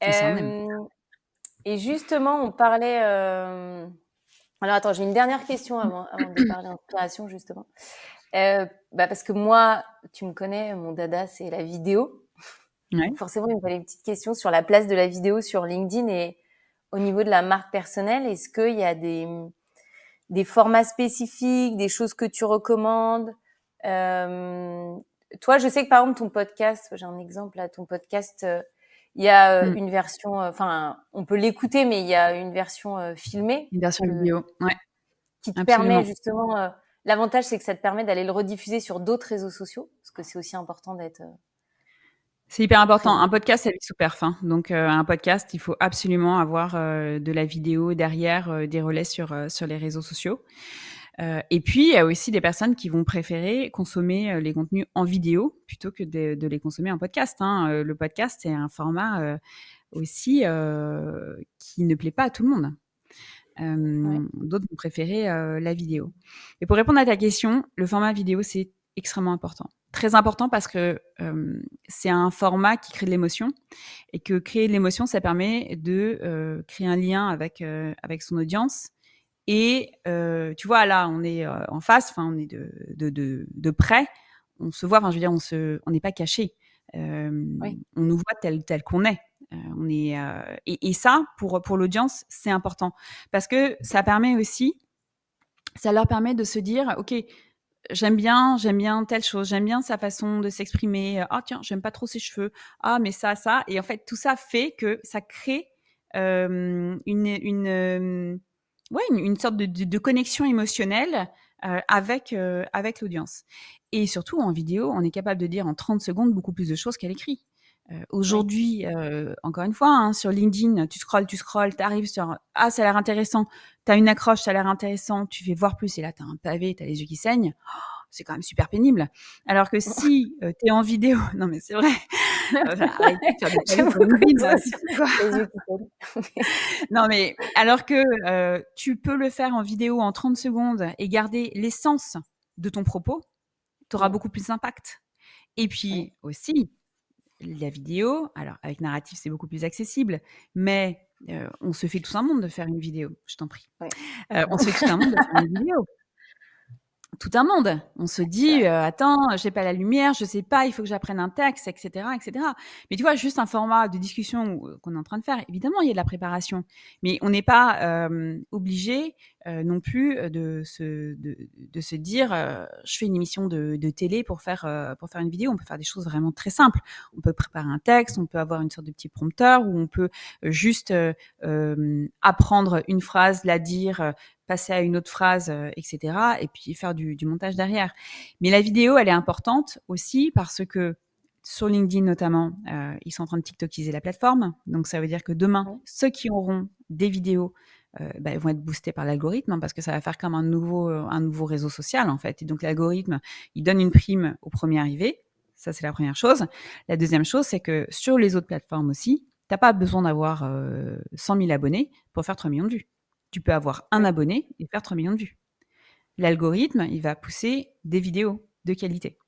Et ça, on aime. Euh, et justement, on parlait. Alors, attends, j'ai une dernière question avant de parler inspiration, justement. Parce que moi, tu me connais, mon dada, c'est la vidéo. Ouais. Donc, forcément, il me fallait une petite question sur la place de la vidéo sur LinkedIn et au niveau de la marque personnelle. Est-ce qu'il y a des formats spécifiques, des choses que tu recommandes? Toi, je sais que par exemple ton podcast, j'ai un exemple là, ton podcast, il y a Mmh. une version, enfin, on peut l'écouter, mais il y a une version filmée Une version que vidéo, ouais, qui te permet absolument. justement. L'avantage, c'est que ça te permet d'aller le rediffuser sur d'autres réseaux sociaux, parce que c'est aussi important d'être C'est hyper important. présent. Un podcast, ça vit sous perf, hein. Donc, un podcast, il faut absolument avoir, de la vidéo derrière, des relais sur les réseaux sociaux. Et puis, il y a aussi des personnes qui vont préférer consommer, les contenus en vidéo plutôt que de les consommer en podcast, hein. Le podcast, c'est un format, aussi, qui ne plaît pas à tout le monde. Ouais, D'autres vont préférer, la vidéo. Et pour répondre à ta question, le format vidéo, c'est extrêmement important. Très important parce que, c'est un format qui crée de l'émotion et que créer de l'émotion, ça permet de, créer un lien avec son audience et tu vois, là, on est, en face, enfin, on est de près, on se voit, enfin, je veux dire, on n'est pas cachés. oui, On nous voit tel qu'on est. On est, et ça, pour l'audience, c'est important parce que ça leur permet de se dire: «OK, j'aime bien telle chose, j'aime bien sa façon de s'exprimer. Ah tiens, j'aime pas trop ses cheveux. Ah mais ça» et en fait, tout ça fait que ça crée, ouais, une sorte de connexion émotionnelle, avec l'audience et surtout en vidéo, on est capable de dire en 30 secondes beaucoup plus de choses qu'à l'écrit. oui. Aujourd'hui, encore une fois, hein, sur LinkedIn, tu scrolles, tu arrives sur: «Ah, ça a l'air intéressant». Tu as une accroche, ça a l'air intéressant, tu fais voir plus et là, tu as un pavé, tu as les yeux qui saignent. C'est quand même super pénible. Alors que si, tu es en vidéo non mais c'est vrai, arrêtez de faire des J'aime pavés sur beaucoup LinkedIn, toi aussi, n'importe quoi. les yeux qui saignent. Non mais alors que, tu peux le faire en vidéo en 30 secondes et garder l'essence de ton propos, tu auras Mmh, beaucoup plus d'impact. Et oui, puis aussi, la vidéo, alors avec narratif, c'est beaucoup plus accessible, mais on se fait tous un monde de faire une vidéo, je t'en prie. oui. On se fait tout un monde de faire une vidéo. Tout un monde. On se C'est dit, vrai. «Attends, j'ai pas la lumière, je sais pas, il faut que j'apprenne un texte» et cetera et cetera. Mais tu vois, juste un format de discussion qu'on est en train de faire, évidemment, il y a de la préparation, mais on n'est pas, obligé, non plus, de se dire, «Je fais une émission de télé pour faire une vidéo». On peut faire des choses vraiment très simples. On peut préparer un texte, on peut avoir une sorte de petit prompteur ou on peut, juste, apprendre une phrase, la dire, passer à une autre phrase, et cetera et puis faire du montage derrière. Mais la vidéo, elle est importante aussi parce que sur LinkedIn notamment, ils sont en train de tiktokiser la plateforme. Donc ça veut dire que demain, Ouais, ceux qui auront des vidéos, bah, vont être boostés par l'algorithme, hein, parce que ça va faire comme un nouveau réseau social, en fait et donc l'algorithme, il donne une prime au premier arrivé. Ça, c'est la première chose. La deuxième chose, c'est que sur les autres plateformes aussi, tu as pas besoin d'avoir, 100 000 abonnés pour faire 3 millions de vues. Tu peux avoir un oui, abonné et faire 3 millions de vues. L'algorithme, il va pousser des vidéos de qualité.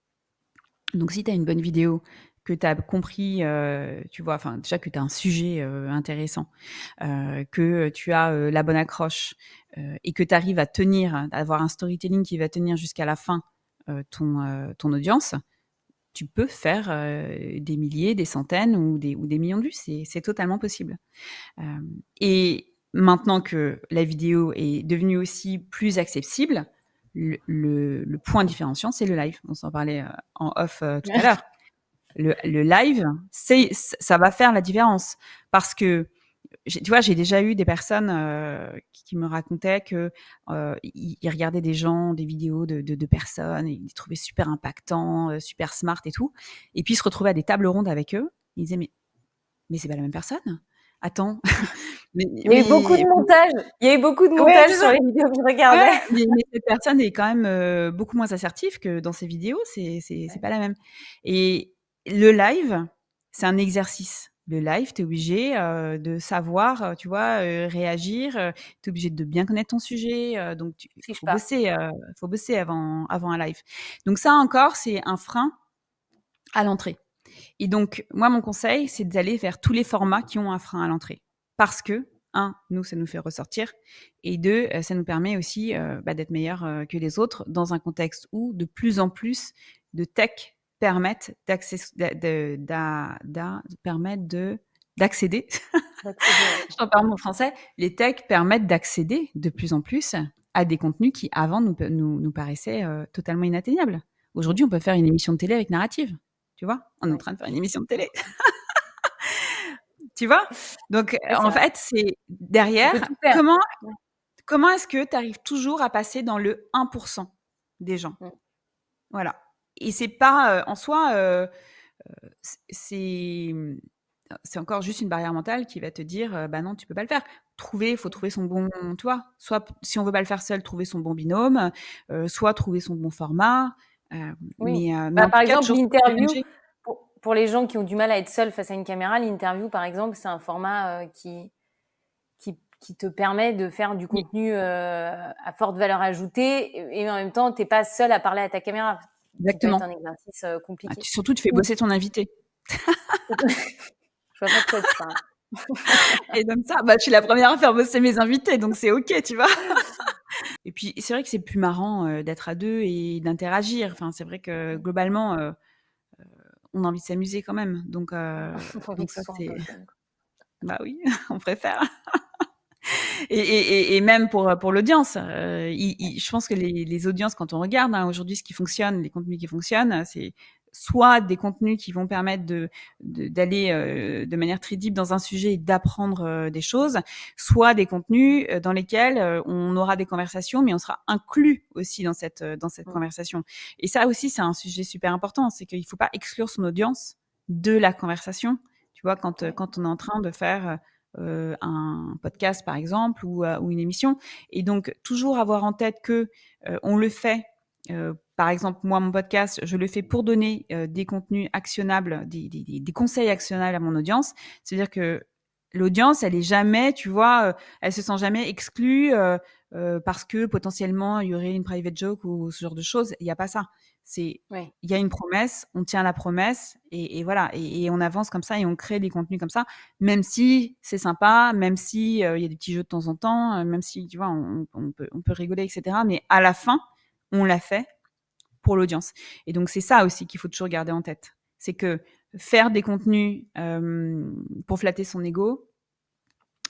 Donc si tu as une bonne vidéo, que tu as compris, tu vois, enfin déjà que tu as un sujet, intéressant, que tu as, la bonne accroche, et que tu arrives à tenir, à avoir un storytelling qui va tenir jusqu'à la fin, ton audience, tu peux faire, des milliers, des centaines ou des millions de vues. C'est totalement possible. Et maintenant que la vidéo est devenue aussi plus accessible, le point différenciant, c'est le live. On s'en parlait, en off, tout à l'heure. Le live, ça va faire la différence parce que tu vois, j'ai déjà eu des personnes, qui me racontaient que, ils regardaient des gens, des vidéos de personnes et ils les trouvaient super impactants, super smart et tout et puis ils se retrouvaient à des tables rondes avec eux. Ils disaient: «Mais c'est pas la même personne. Attends, mais Il y a eu beaucoup de mais montage. Il y a eu beaucoup de ouais, montage c'est sur ça. les vidéos que je Ouais, regardais. mais cette personne est quand même, beaucoup moins assertive que dans ses vidéos, c'est Ouais, pas la même et le live, c'est un exercice. Le live, tu es obligé, de savoir, tu vois, réagir, tu es obligé de bien connaître ton sujet, donc tu triche pas. faut bosser avant un live. Donc ça encore, c'est un frein à l'entrée. Et donc, moi, mon conseil, c'est d'aller vers tous les formats qui ont un frein à l'entrée. Parce que, un, nous, ça nous fait ressortir. Et deux, ça nous permet aussi bah, d'être meilleurs que les autres dans un contexte où de plus en plus de tech permettent d'accéder. D'accéder, ouais. Je t'en parle mon français. Les techs permettent d'accéder de plus en plus à des contenus qui avant nous paraissaient totalement inatteignables. Aujourd'hui, on peut faire une émission de télé avec narrative. Tu vois, on est en Ouais. train de faire une émission de télé. Tu vois? Donc, Ouais, c'est en vrai. fait, c'est Tu peux derrière, tout faire. Ouais. comment est-ce que tu arrives toujours à passer dans le 1% des gens? Mmh. Voilà. Et c'est pas, en soi, c'est, c'est encore juste une barrière mentale qui va te dire, «Bah non, tu peux pas le faire». Faut trouver son bon, tu vois? Soit si on veut pas le faire seul, trouver son bon binôme, soit trouver son bon format, Oui. mais Bah, en par tout cas, exemple, toujours se l'interview, challenger. pour les gens qui ont du mal à être seuls face à une caméra, l'interview, par exemple, c'est un format qui te permet de faire du Oui, contenu à forte valeur ajoutée et en même temps, tu n'es pas seul à parler à ta caméra, qui peut être un exactement. exercice Ah, compliqué. surtout, tu fais Ou, bosser ton invité. je vois pas de quoi tu parles. Et comme ça, bah, je suis la première à faire bosser mes invités, donc c'est OK, tu vois? Et puis, c'est vrai que c'est plus marrant, d'être à 2 et d'interagir. Enfin, c'est vrai que globalement, on a envie de s'amuser quand même. J'ai envie Donc que ce ça, soit un c'est peu fun, quoi. bah oui, on préfère. Et même pour l'audience, je pense que les audiences, quand on regarde, hein, aujourd'hui ce qui fonctionne, les contenus qui fonctionnent, c'est soit des contenus qui vont permettre d'aller de manière très deep dans un sujet et d'apprendre des choses, soit des contenus dans lesquels on aura des conversations, mais on sera inclus aussi dans cette Mm. conversation. Et ça aussi, c'est un sujet super important, c'est qu'il faut pas exclure son audience de la conversation. Tu vois, Ouais. quand on est en train de faire un podcast par exemple ou une émission. Et donc toujours avoir en tête que on le fait. Par exemple, moi, mon podcast, je le fais pour donner des contenus actionnables, des conseils actionnables à mon audience. C'est-à-dire que l'audience, elle est jamais, tu vois, elle se sent jamais exclue parce que potentiellement il y aurait une private joke ou ce genre de choses. Il n'y a pas ça. C'est Ouais. il y a une promesse, on tient la promesse et voilà et on avance comme ça et on crée des contenus comme ça même si c'est sympa, même si, il y a des petits jeux de temps en temps, même si, tu vois, on peut rigoler et cetera, mais à la fin, on l'a fait pour l'audience et donc c'est ça aussi qu'il faut toujours garder en tête. C'est que faire des contenus, pour flatter son ego,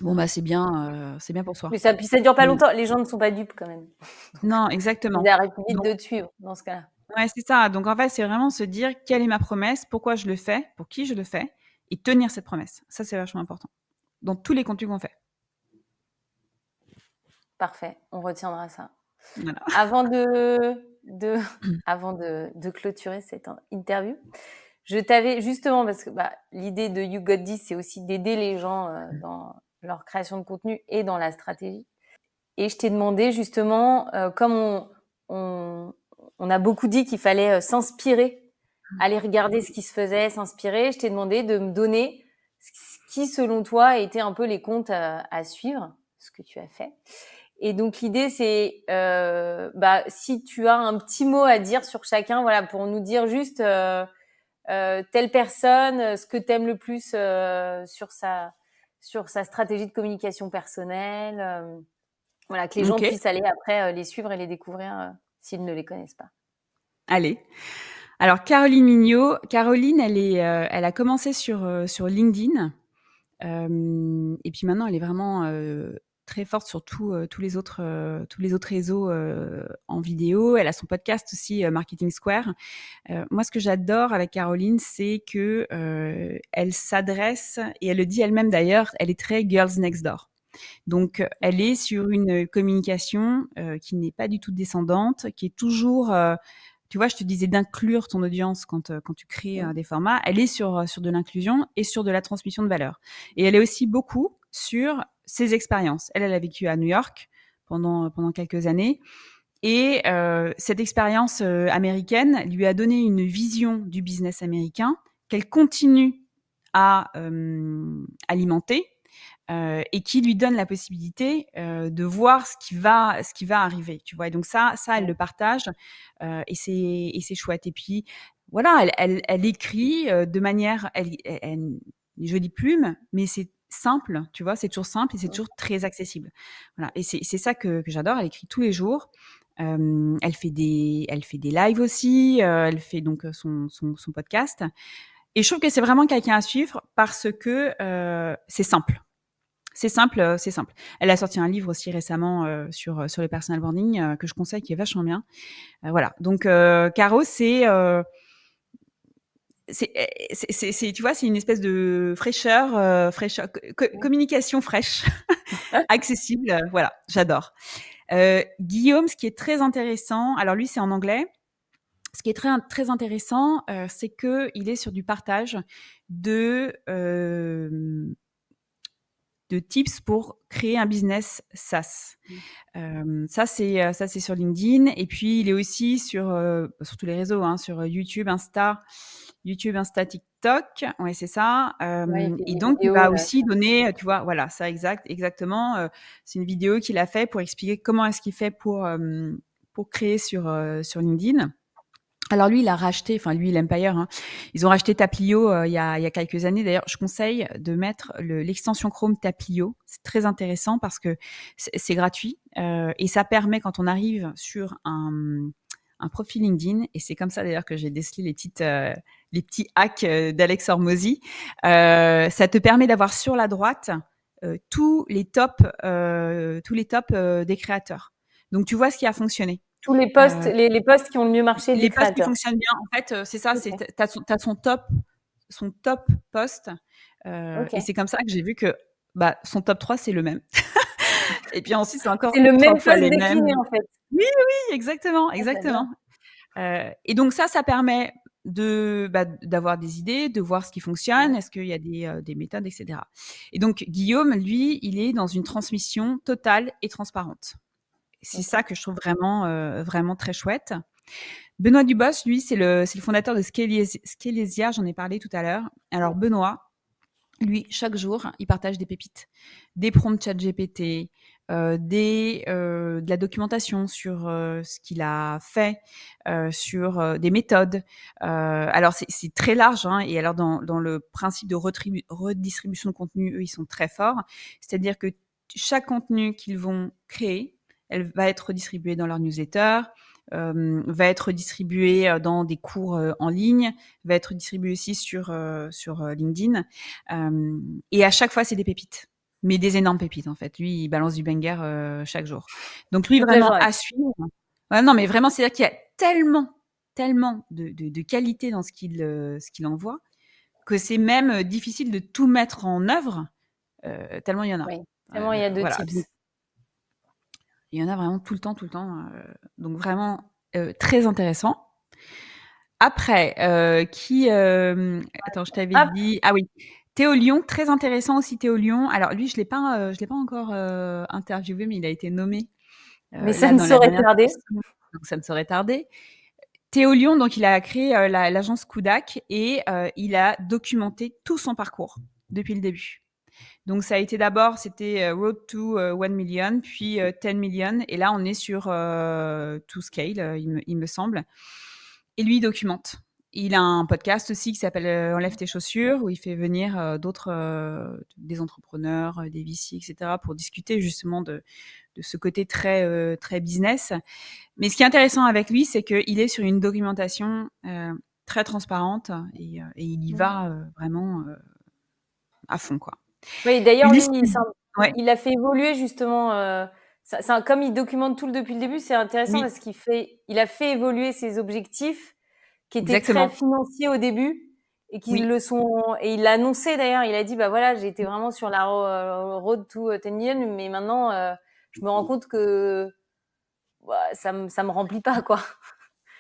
bon, bah, c'est bien pour Mais soi. ça, puis ça dure pas Mais longtemps. Les gens ne sont pas dupes quand même. Donc, non, ils exactement. arrêtent vite Donc de te suivre dans ce cas-là. ouais, c'est ça. Donc en fait, c'est vraiment se dire: «Quelle est ma promesse? Pourquoi je le fais? Pour qui je le fais?» et tenir cette promesse. Ça, c'est vachement important dans tous les contenus qu'on fait. Parfait, on retiendra ça. Voilà. Avant de, avant de clôturer cette interview, je t'avais justement, parce que bah, l'idée de You Got This, c'est aussi d'aider les gens dans leur création de contenu et dans la stratégie. Et je t'ai demandé justement, comme on, on a beaucoup dit qu'il fallait s'inspirer, aller regarder ce qui se faisait, s'inspirer, je t'ai demandé de me donner ce qui, selon toi, étaient un peu les comptes à suivre, ce que tu as fait. Et donc l'idée, c'est bah, si tu as un petit mot à dire sur chacun, voilà, pour nous dire juste telle personne, ce que tu aimes le plus sur sa stratégie de communication personnelle. Voilà, que les gens OK. puissent aller après les suivre et les découvrir s'ils ne les connaissent pas. Allez. Alors Caroline Mignot, Caroline, elle a commencé sur LinkedIn, et puis maintenant elle est vraiment, très forte sur tous les autres réseaux, en vidéo. Elle a son podcast aussi, Marketing Square. Moi, ce que j'adore avec Caroline, c'est que, elle s'adresse et elle le dit elle-même d'ailleurs, elle est très girls next door. Donc, elle est sur une communication qui n'est pas du tout descendante, qui est toujours, tu vois, je te disais d'inclure ton audience quand tu crées Mmh. des formats. Elle est sur de l'inclusion et sur de la transmission de valeur. Et elle est aussi beaucoup sur ses expériences. Elle a vécu à New York pendant quelques années. Et cette expérience américaine lui a donné une vision du business américain qu'elle continue à alimenter et qui lui donne la possibilité de voir ce qui va arriver, tu vois. Et donc ça, elle Ouais. le partage et c'est chouette. Et puis voilà, elle écrit de manière, une jolie plume, mais c'est simple, tu vois. C'est toujours simple et c'est Mmh. toujours très accessible. Voilà. Et c'est ça que j'adore. Elle écrit tous les jours. Elle fait des lives aussi. Elle fait donc son podcast. Et je trouve que c'est vraiment quelqu'un à suivre parce que c'est simple. C'est simple, c'est simple. Elle a sorti un livre aussi récemment, sur le personal branding, que je conseille, qui est vachement bien. Voilà, donc Caro, c'est tu vois, c'est une espèce de fraîcheur, communication fraîche, accessible, voilà, j'adore. Guillaume, ce qui est très intéressant, alors lui, c'est en anglais. Ce qui est très intéressant, c'est qu'il est sur du partage de, de tips pour créer un business SaaS. Ça, c'est sur LinkedIn. Et puis, il est aussi sur tous les réseaux, hein, sur YouTube, Insta, TikTok. Ouais, c'est ça. Ouais, il fait Et des donc, il vidéos va là. aussi donner, tu vois, voilà, ça, exactement. C'est une vidéo qu'il a fait pour expliquer comment est-ce qu'il fait pour créer sur LinkedIn. Alors lui, il a racheté, enfin lui, l'Empire, hein. Ils ont racheté Taplio il y a quelques années. D'ailleurs, je conseille de mettre l'extension Chrome Taplio. C'est très intéressant parce que c'est gratuit et ça permet, quand on arrive sur un profil LinkedIn, et c'est comme ça d'ailleurs que j'ai décelé les petits hacks d'Alex Hormozy, ça te permet d'avoir sur la droite tous les tops des créateurs. Donc tu vois ce qui a fonctionné. Tous les posts, Euh, les posts qui ont le mieux marché des les posts qui créateurs. fonctionnent bien, en fait, c'est ça, c'est Ok. tu as son top post, et Ok. c'est comme ça que j'ai vu que, bah, son top 3 c'est le même. Et puis ensuite, c'est C'est encore le 3 même fois post les décliné mêmes. en fait. Oui, oui, exactement, Ah, j'adore. exactement. Et donc ça permet d'avoir des idées, de voir ce qui fonctionne, Ouais. est-ce qu'il y a des méthodes, et cetera. Et donc Guillaume, lui, il est dans une transmission totale et transparente. C'est Ok. ça que je trouve vraiment très chouette. Benoît Dubos, lui, c'est le fondateur de Scalezia, j'en ai parlé tout à l'heure. Alors Benoît, lui, chaque jour, il partage des pépites, des prompts ChatGPT, de la documentation sur ce qu'il a fait, sur des méthodes. Alors c'est très large, hein, et alors dans le principe de redistribution de contenu, eux, ils sont très forts. C'est-à-dire que chaque contenu qu'ils vont créer, elle va être redistribuée dans leur newsletter, va être distribuée dans des cours en ligne, va être distribuée aussi sur LinkedIn. Et à chaque fois, c'est des pépites, mais des énormes pépites en fait. Lui, il balance du banger chaque jour. Donc lui, Toute la vraiment journée. à suivre. Ouais, non, mais vraiment, c'est-à-dire qu'il y a tellement de qualité dans ce qu'il envoie que c'est même difficile de tout mettre en œuvre, tellement il y en a. Oui. Tellement il y a de Voilà, donc tips. il y en a vraiment tout le temps, tout le temps. Donc vraiment très intéressant. Après, attends, je t'avais Hop, dit, ah oui, Théo Lyon, très intéressant aussi Théo Lyon. Alors lui, je l'ai pas encore interviewé, mais il a été nommé mais ça là ne dans la saurait dernière tarder. session, donc ça ne saurait tarder. Théo Lyon, donc il a créé l'agence Kudak et il a documenté tout son parcours depuis le début. Donc ça a été d'abord, c'était Road to 1 million, puis 10 million, et là on est sur To Scale, il me semble. Et lui, il documente. Il a un podcast aussi qui s'appelle Enlève tes chaussures, où il fait venir des entrepreneurs, des VC, etc., pour discuter justement de ce côté très business. Mais ce qui est intéressant avec lui, c'est qu'il est sur une documentation très transparente et il y va vraiment à fond, quoi. Oui, d'ailleurs, lui, Ulysse, ouais, il a fait évoluer justement. Comme il documente tout depuis le début, c'est intéressant oui, parce il a fait évoluer ses objectifs qui étaient très exactement, financiers au début et qui oui, le sont. Et il l'a annoncé d'ailleurs. Il a dit, bah voilà, j'ai été vraiment sur la road to 10 million, mais maintenant, je me rends compte que bah, ça me remplit pas, quoi.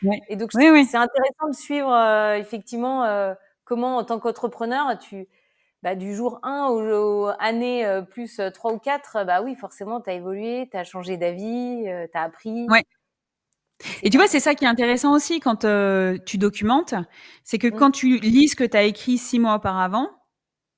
ouais, Et donc, oui, oui. c'est intéressant de suivre effectivement comment, en tant qu'entrepreneur, bah, du jour 1 aux années plus 3 ou 4, bah oui, forcément, tu as évolué, tu as changé d'avis, tu as appris, Ouais. Et tu etc., vois, quoi. c'est ça qui est intéressant aussi quand tu documentes, c'est que Mmh. quand tu lis ce que tu as écrit 6 mois auparavant,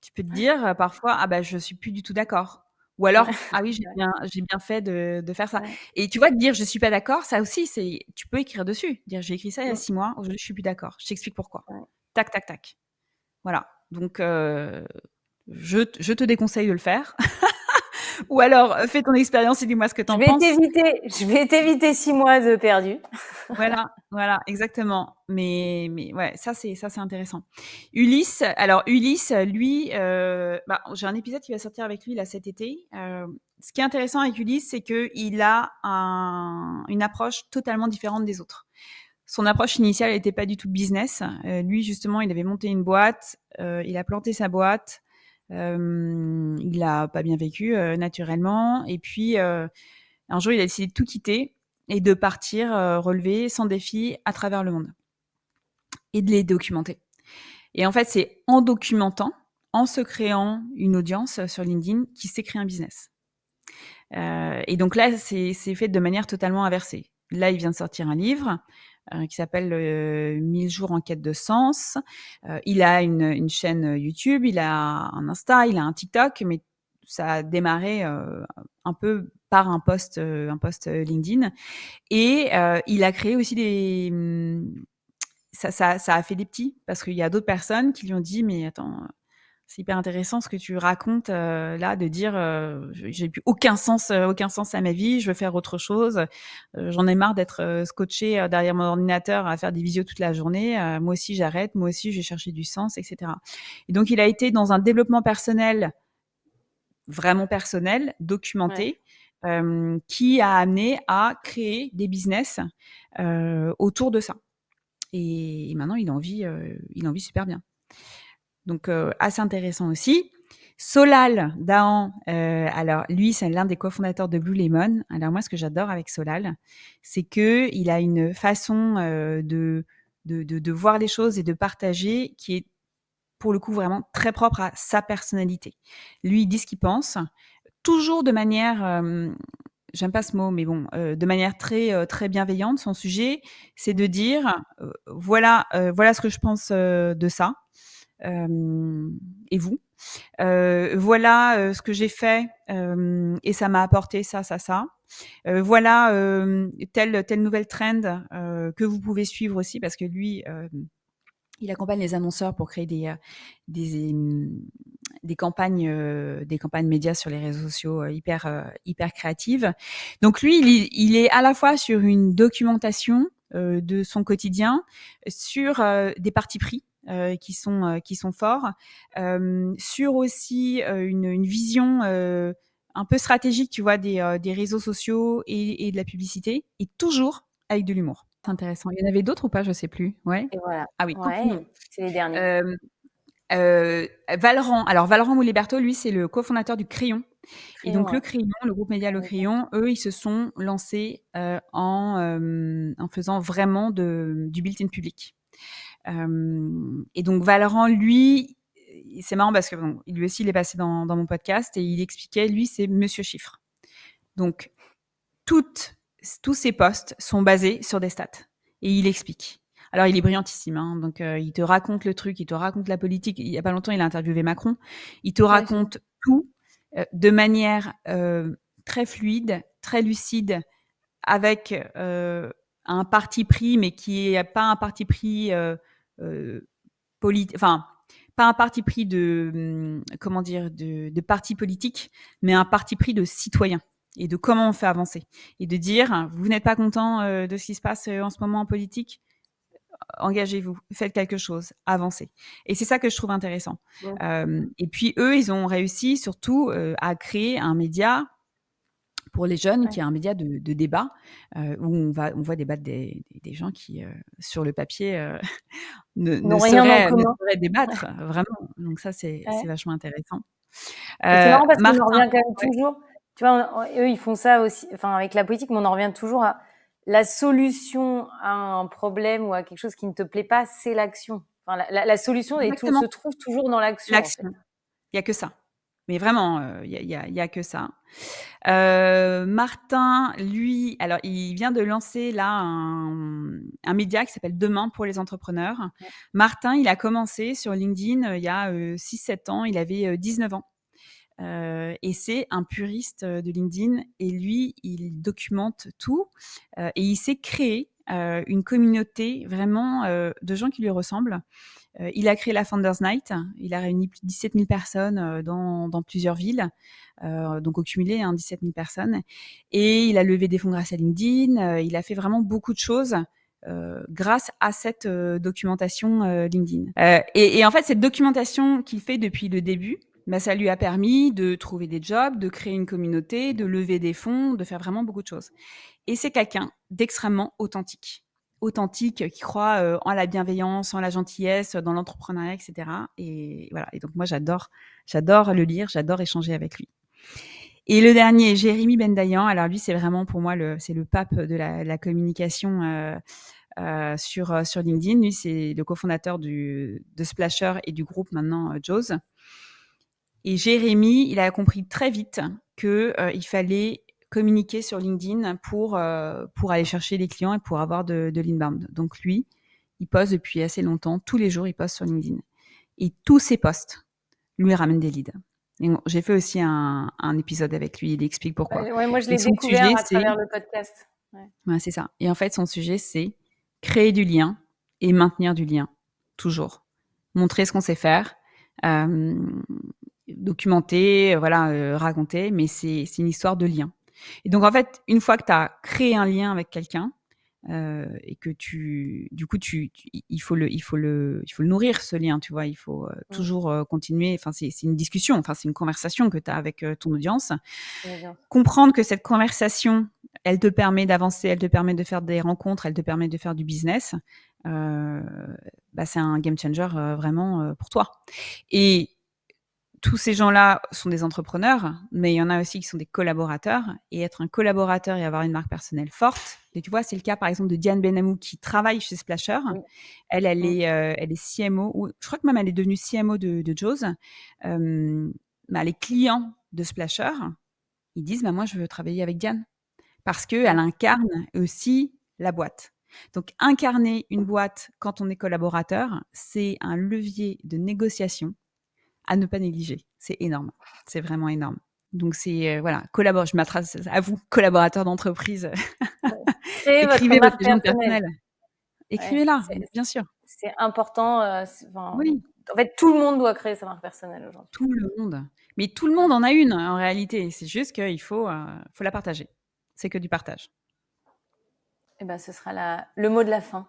tu peux te dire parfois, ah bah je suis plus du tout d'accord. Ou Ouais, alors, ah oui, ouais, j'ai bien fait de faire ça. ouais. Et tu vois, de dire je suis pas d'accord, ça aussi, tu peux écrire dessus. Dire j'ai écrit ça il y a Mmh, 6 mois, aujourd'hui je suis plus d'accord. Je t'explique pourquoi. ouais. Tac, tac, tac. Voilà. Donc, je te déconseille de le faire. Ou alors, fais ton expérience et dis-moi ce que tu Je en vais penses. t'éviter 6 mois de perdu. Voilà, exactement. Mais ouais, ça c'est intéressant. Ulysse, alors Ulysse, lui, bah, j'ai un épisode qui va sortir avec lui là cet été. Ce qui est intéressant avec Ulysse, c'est qu'il a une approche totalement différente des autres. Son approche initiale n'était pas du tout business. Lui, justement, il avait monté une boîte, il a planté sa boîte, il a pas bien vécu, naturellement. Et puis, un jour, il a décidé de tout quitter et de partir relever 100 défis à travers le monde et de les documenter. Et en fait, c'est en documentant, en se créant une audience sur LinkedIn, qu'il s'est créé un business. Et donc là, c'est fait de manière totalement inversée. Là, il vient de sortir un livre qui s'appelle 1000 jours en quête de sens. Il a une chaîne YouTube, il a un Insta, il a un TikTok, mais ça a démarré un peu par un post LinkedIn. Et il a créé aussi ça a fait des petits, parce qu'il y a d'autres personnes qui lui ont dit, mais attends, c'est hyper intéressant ce que tu racontes là, de dire j'ai plus aucun sens à ma vie, je veux faire autre chose, j'en ai marre d'être scotché derrière mon ordinateur à faire des visios toute la journée, moi aussi j'arrête, moi aussi je vais chercher du sens, etc. Et donc il a été dans un développement personnel, vraiment personnel, Ouais. documenté, qui a amené à créer des business autour de ça. Et maintenant il en vit super bien. Donc assez intéressant aussi. Solal Dahan, alors lui, c'est l'un des cofondateurs de Blue Lemon. Alors moi, ce que j'adore avec Solal, c'est que il a une façon de voir les choses et de partager qui est pour le coup vraiment très propre à sa personnalité. Lui, il dit ce qu'il pense, toujours de manière, j'aime pas ce mot, mais bon, de manière très bienveillante. Son sujet, c'est de dire, voilà ce que je pense de ça. Et vous? Voilà ce que j'ai fait et ça m'a apporté ça, ça, ça. Voilà telle nouvelle trend que vous pouvez suivre aussi, parce que lui, il accompagne les annonceurs pour créer des, euh, des campagnes médias sur les réseaux sociaux hyper créatives. Donc lui, il est à la fois sur une documentation de son quotidien, sur des partis pris qui sont forts, sur aussi une vision un peu stratégique, tu vois, des réseaux sociaux et de la publicité, et toujours avec de l'humour. C'est intéressant. Il y en avait d'autres ou pas? Je sais plus. Ouais. Et voilà. Ah oui, Ouais, continuons. c'est les derniers. Euh, Valorant. Alors Valorant Mouliberto, lui, c'est le cofondateur du Crayon. Et Crayon, donc le ouais. Crayon, le groupe média Le Crayon, eux, ils se sont lancés en faisant vraiment du built-in public. Et donc Valorant, lui, c'est marrant parce que bon, lui aussi, il est passé dans mon podcast et il expliquait, lui, c'est Monsieur Chiffre. Donc toutes, tous ses posts sont basés sur des stats. Et il explique. Alors, il est brillantissime, hein, donc il te raconte le truc, il te raconte la politique. Il y a pas longtemps, il a interviewé Macron. Il te Ouais, je raconte tout de manière très fluide, très lucide, avec un parti pris, mais qui est pas un parti pris euh, enfin, pas un parti pris comment dire, de parti politique, mais un parti pris de citoyen et de comment on fait avancer. Et de dire, vous n'êtes pas content de ce qui se passe en ce moment en politique, engagez-vous, faites quelque chose, avancez. Et c'est ça que je trouve intéressant. mmh. Et puis eux, ils ont réussi surtout à créer un média pour les jeunes, Ouais. qui est un média de débat, où on voit débattre des gens qui, sur le papier, Ils n'ont rien en ne commun. sauraient Ouais, débattre, vraiment. Donc ça, c'est ouais. vachement intéressant. Et c'est marrant parce qu'on en Martin, revient quand même ouais, toujours, tu vois, eux, ils font ça aussi, enfin, avec la politique, mais on en revient toujours à la solution à un problème ou à quelque chose qui ne te plaît pas, c'est l'action. Enfin, la solution se exactement, trouve toujours dans l'action, en fait. l'action. Il y a que ça. Mais vraiment, il y a que ça. Martin, lui, alors il vient de lancer là un média qui s'appelle Demain pour les entrepreneurs. Ouais. Martin, il a commencé sur LinkedIn il y a 6-7 ans, il avait 19 ans. Et c'est un puriste de LinkedIn, et lui, il documente tout et il s'est créé une communauté vraiment de gens qui lui ressemblent. Il a créé la Founders Night. Il a réuni plus de 17 000 personnes dans plusieurs villes, donc au cumulé, 17 000 personnes. Et il a levé des fonds grâce à LinkedIn. Il a fait vraiment beaucoup de choses grâce à cette documentation LinkedIn. Et en fait, cette documentation qu'il fait depuis le début, bah, ça lui a permis de trouver des jobs, de créer une communauté, de lever des fonds, de faire vraiment beaucoup de choses. Et c'est quelqu'un d'extrêmement authentique, qui croit en la bienveillance, en la gentillesse, dans l'entrepreneuriat, etc. Et voilà. Et donc moi, j'adore le lire, j'adore échanger avec lui. Et le dernier, Jérémy Bendayan. Alors lui, c'est vraiment pour moi c'est le pape de la communication sur LinkedIn. Lui, c'est le cofondateur de Splasher et du groupe maintenant Jaws. Et Jérémy, il a compris très vite que il fallait communiquer sur LinkedIn pour aller chercher les clients et pour avoir de l'inbound. Donc lui, il poste depuis assez longtemps. Tous les jours, il poste sur LinkedIn. Et tous ses posts lui ramènent des leads. Et bon, j'ai fait aussi un épisode avec lui. Il explique pourquoi. Ouais, moi, je Et l'ai son découvert sujet, à c'est... travers le podcast. Ouais. Ouais, c'est ça. Et en fait, son sujet, c'est créer du lien et maintenir du lien. Toujours. Montrer ce qu'on sait faire. Documenter, voilà, raconter, mais c'est une histoire de lien. Et donc, en fait, une fois que tu as créé un lien avec quelqu'un, et que du coup, il faut le nourrir, ce lien, tu vois. Il faut toujours continuer. Enfin, c'est une discussion, enfin, c'est une conversation que tu as avec ton audience. Bien. Comprendre que cette conversation, elle te permet d'avancer, elle te permet de faire des rencontres, elle te permet de faire du business. Bah, c'est un game changer vraiment pour toi. Et tous ces gens-là sont des entrepreneurs, mais il y en a aussi qui sont des collaborateurs. Et être un collaborateur et avoir une marque personnelle forte, et tu vois, c'est le cas par exemple de Diane Benamou qui travaille chez Splasher. Oui. Elle est CMO, ou je crois que même elle est devenue CMO de Jaws. Bah, les clients de Splasher, ils disent bah, moi, je veux travailler avec Diane parce qu'elle incarne aussi la boîte. Donc, incarner une boîte quand on est collaborateur, c'est un levier de négociation à ne pas négliger. C'est énorme. C'est vraiment énorme. Donc, c'est, voilà, je m'adresse à vous, collaborateurs d'entreprise. Créez votre Écrivez votre marque légende personnelle. personnelle. Ouais, Écrivez-la, bien sûr. c'est important. Oui, En fait, tout le monde doit créer sa marque personnelle aujourd'hui. tout le monde. Mais tout le monde Ouais. en a une, en réalité. C'est juste qu'il faut la partager. C'est que du partage. Et ben, ce sera le mot de la fin.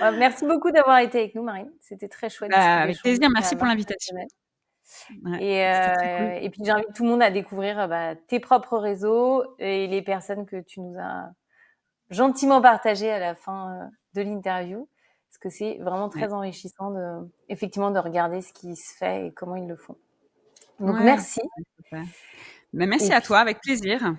Merci beaucoup d'avoir été avec nous, Marine. C'était très chouette Bah, avec d'échanger plaisir. sur la Merci pour marque l'invitation. personnelle. Ouais, Et, c'était très cool. et puis j'invite tout le monde à découvrir tes propres réseaux et les personnes que tu nous as gentiment partagées à la fin de l'interview, parce que c'est vraiment Ouais. très enrichissant effectivement de regarder ce qui se fait et comment ils le font. Donc Ouais. merci. Super. Bah, merci Et à puis toi, avec plaisir.